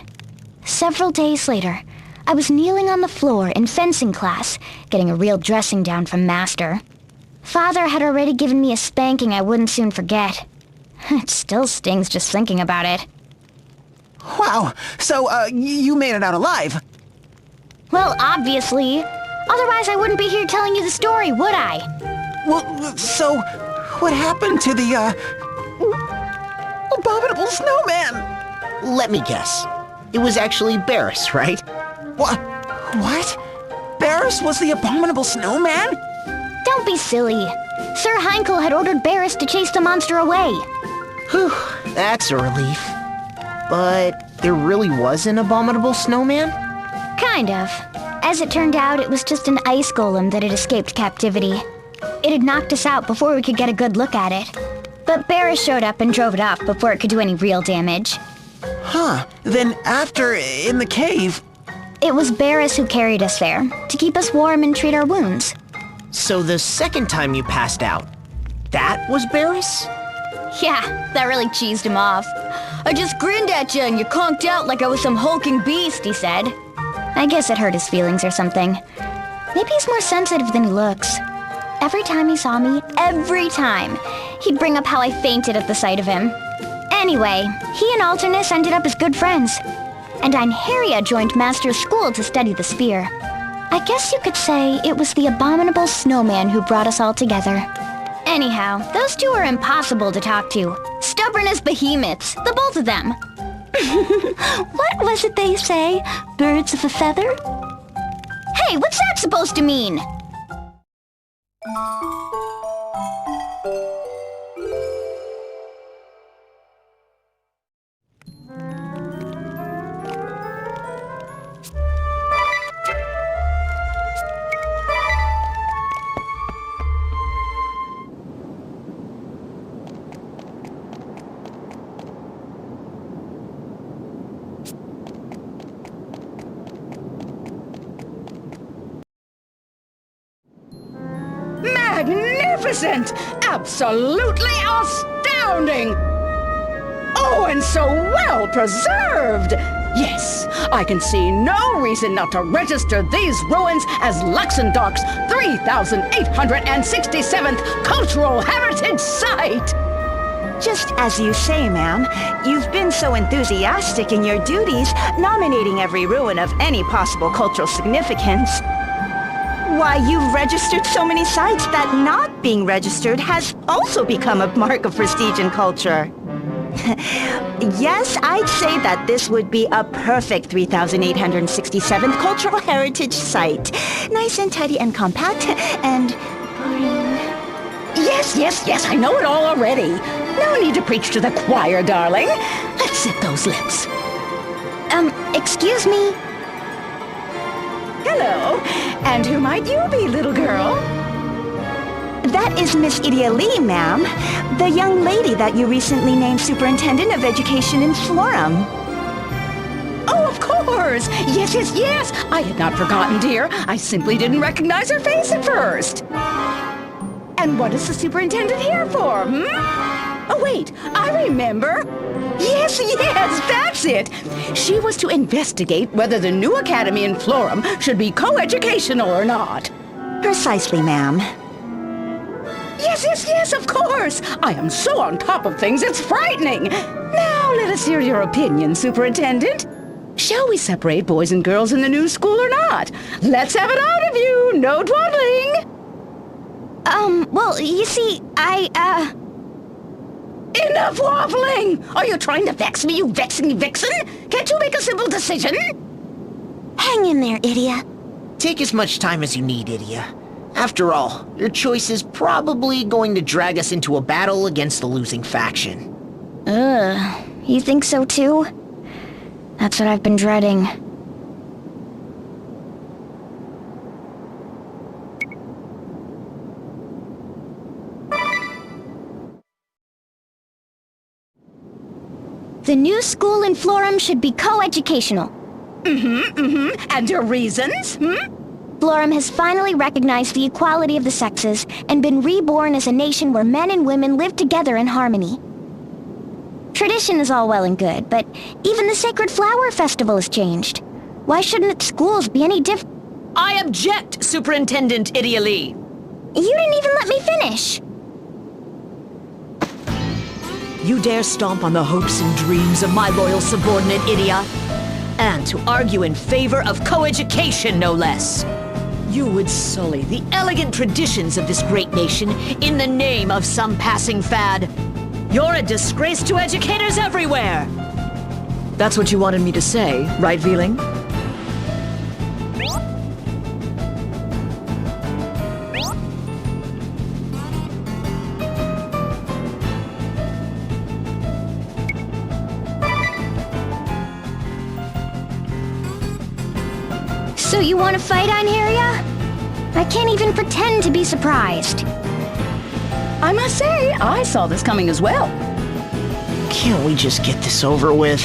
Several days later, I was kneeling on the floor in fencing class, getting a real dressing down from Master. Father had already given me a spanking I wouldn't soon forget. It still stings just thinking about it. Wow, so, you made it out alive? Well, obviously. Otherwise I wouldn't be here telling you the story, would I? Well, so, what happened to the, abominable snowman? Let me guess. It was actually Barris, right? What? Barris was the abominable snowman? Don't be silly. Sir Heinkel had ordered Barris to chase the monster away. Whew, that's a relief. But there really was an abominable snowman? Kind of. As it turned out, it was just an ice golem that had escaped captivity. It had knocked us out before we could get a good look at it. But Barris showed up and drove it off before it could do any real damage. Huh. Then after, in the cave... It was Barris who carried us there, to keep us warm and treat our wounds. So the second time you passed out, that was Barris? Yeah, that really cheesed him off. I just grinned at you and you conked out like I was some hulking beast, he said. I guess it hurt his feelings or something. Maybe he's more sensitive than he looks. Every time he saw me, he'd bring up how I fainted at the sight of him. Anyway, he and Alternus ended up as good friends. And Einheria joined Master's school to study the spear. I guess you could say it was the abominable snowman who brought us all together. Anyhow, those two are impossible to talk to. Stubborn as behemoths, the both of them. What was it they say? Birds of a feather? Hey, what's that supposed to mean? magnificent! Absolutely astounding! Oh, and so well preserved! Yes, I can see no reason not to register these ruins as Luxembourg's 3,867th Cultural Heritage Site! Just as you say, ma'am, you've been so enthusiastic in your duties, nominating every ruin of any possible cultural significance. Why, you've registered so many sites that not being registered has also become a mark of prestige and culture. Yes, I'd say that this would be a perfect 3,867th Cultural Heritage Site. Nice and tidy and compact, and... Yes, I know it all already. No need to preach to the choir, darling. Let's sit those lips. Excuse me? Hello, and who might you be, little girl? That is Miss Idia Lee, ma'am. The young lady that you recently named Superintendent of Education in Florem. Oh, of course! Yes. I had not forgotten, dear. I simply didn't recognize her face at first. And what is the superintendent here for, Oh, wait, I remember. Yes, that's it. She was to investigate whether the new academy in Florem should be co-educational or not. Precisely, ma'am. Yes, of course. I am so on top of things, it's frightening. Now, let us hear your opinion, Superintendent. Shall we separate boys and girls in the new school or not? Let's have it out of you. No dawdling. Well, you see, Enough waffling! Are you trying to vex me, you vexing vixen? Can't you make a simple decision? Hang in there, Idia. Take as much time as you need, Idia. After all, your choice is probably going to drag us into a battle against the losing faction. You think so too? That's what I've been dreading. The new school in Florem should be co-educational. And your reasons, Florem has finally recognized the equality of the sexes and been reborn as a nation where men and women live together in harmony. Tradition is all well and good, but even the Sacred Flower Festival has changed. Why shouldn't schools be any different? I object, Superintendent Idia Lee. You didn't even let me finish. You dare stomp on the hopes and dreams of my loyal subordinate, Idia? And to argue in favor of co-education, no less. You would sully the elegant traditions of this great nation in the name of some passing fad. You're a disgrace to educators everywhere! That's what you wanted me to say, right, Veeling? So you want to fight, Einheria? I can't even pretend to be surprised. I must say, I saw this coming as well. Can't we just get this over with?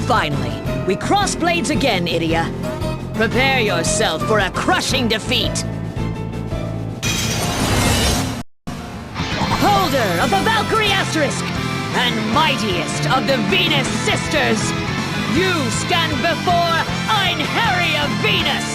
Finally, we cross blades again, Idia. Prepare yourself for a crushing defeat. Holder of the Valkyrie Asterisk and mightiest of the Venus Sisters, you stand before Einheria Venus!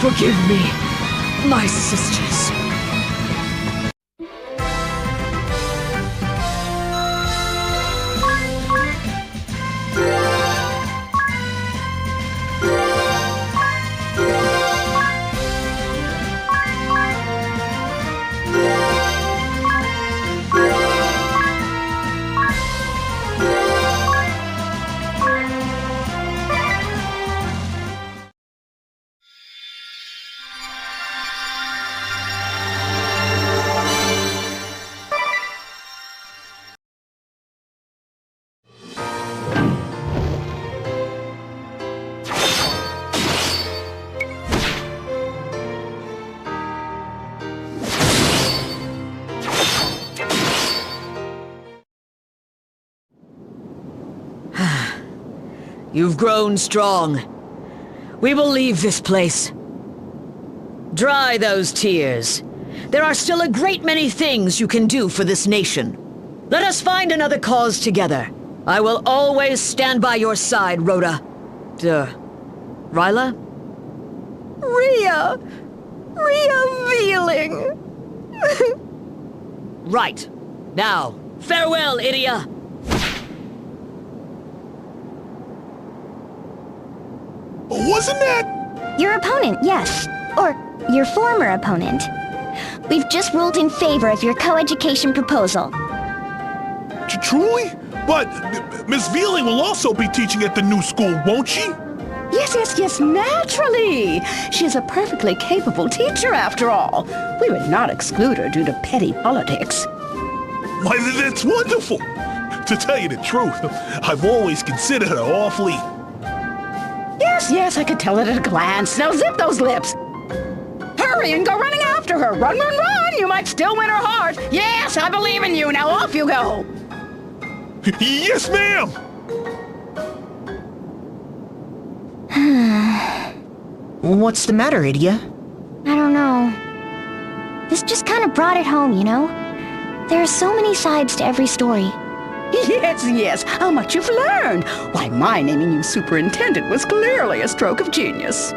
Forgive me, my sisters. You've grown strong. We will leave this place. Dry those tears. There are still a great many things you can do for this nation. Let us find another cause together. I will always stand by your side, Rhoda. Ryla? Rhea Veeling. Right. Now, farewell, Idia. Wasn't that... Your opponent, yes. Or your former opponent. We've just ruled in favor of your co-education proposal. Truly? But Miss Veeling will also be teaching at the new school, won't she? Yes, naturally. She is a perfectly capable teacher, after all. We would not exclude her due to petty politics. Why, that's wonderful. To tell you the truth, I've always considered her awfully... Yes, I could tell it at a glance. Now zip those lips. Hurry and go running after her. Run! You might still win her heart. Yes, I believe in you. Now off you go. Yes, ma'am! What's the matter, Idia? I don't know. This just kind of brought it home, you know? There are so many sides to every story. Yes. How much you've learned. Why, my naming you superintendent was clearly a stroke of genius.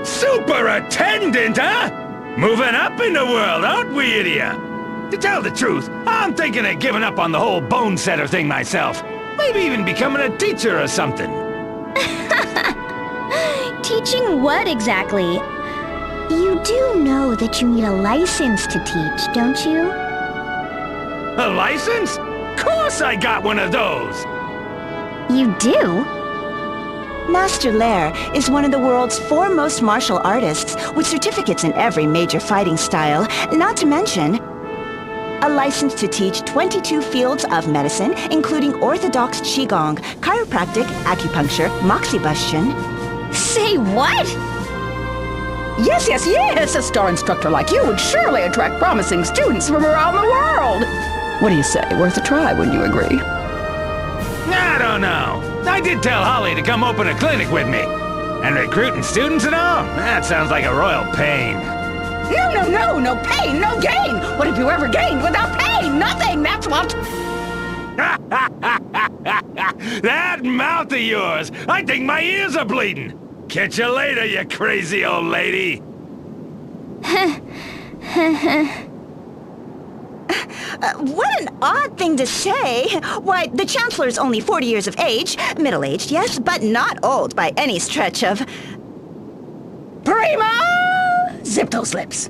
Superintendent, huh? Moving up in the world, aren't we, Idia? To tell the truth, I'm thinking of giving up on the whole bone setter thing myself. Maybe even becoming a teacher or something. Teaching what exactly? You do know that you need a license to teach, don't you? A license? Of course I got one of those! You do? Master Lair is one of the world's foremost martial artists with certificates in every major fighting style, not to mention a license to teach 22 fields of medicine, including orthodox qigong, chiropractic, acupuncture, moxibustion. Say what? Yes. A star instructor like you would surely attract promising students from around the world. What do you say? Worth a try, wouldn't you agree? I don't know. I did tell Holly to come open a clinic with me. And recruiting students and all? That sounds like a royal pain. No pain, no gain. What have you ever gained without pain? Nothing, that's what. That mouth of yours! I think my ears are bleeding! Catch you later, you crazy old lady! What an odd thing to say. Why, the Chancellor's only 40 years of age. Middle-aged, yes, but not old by any stretch of... Prima! Zip those lips.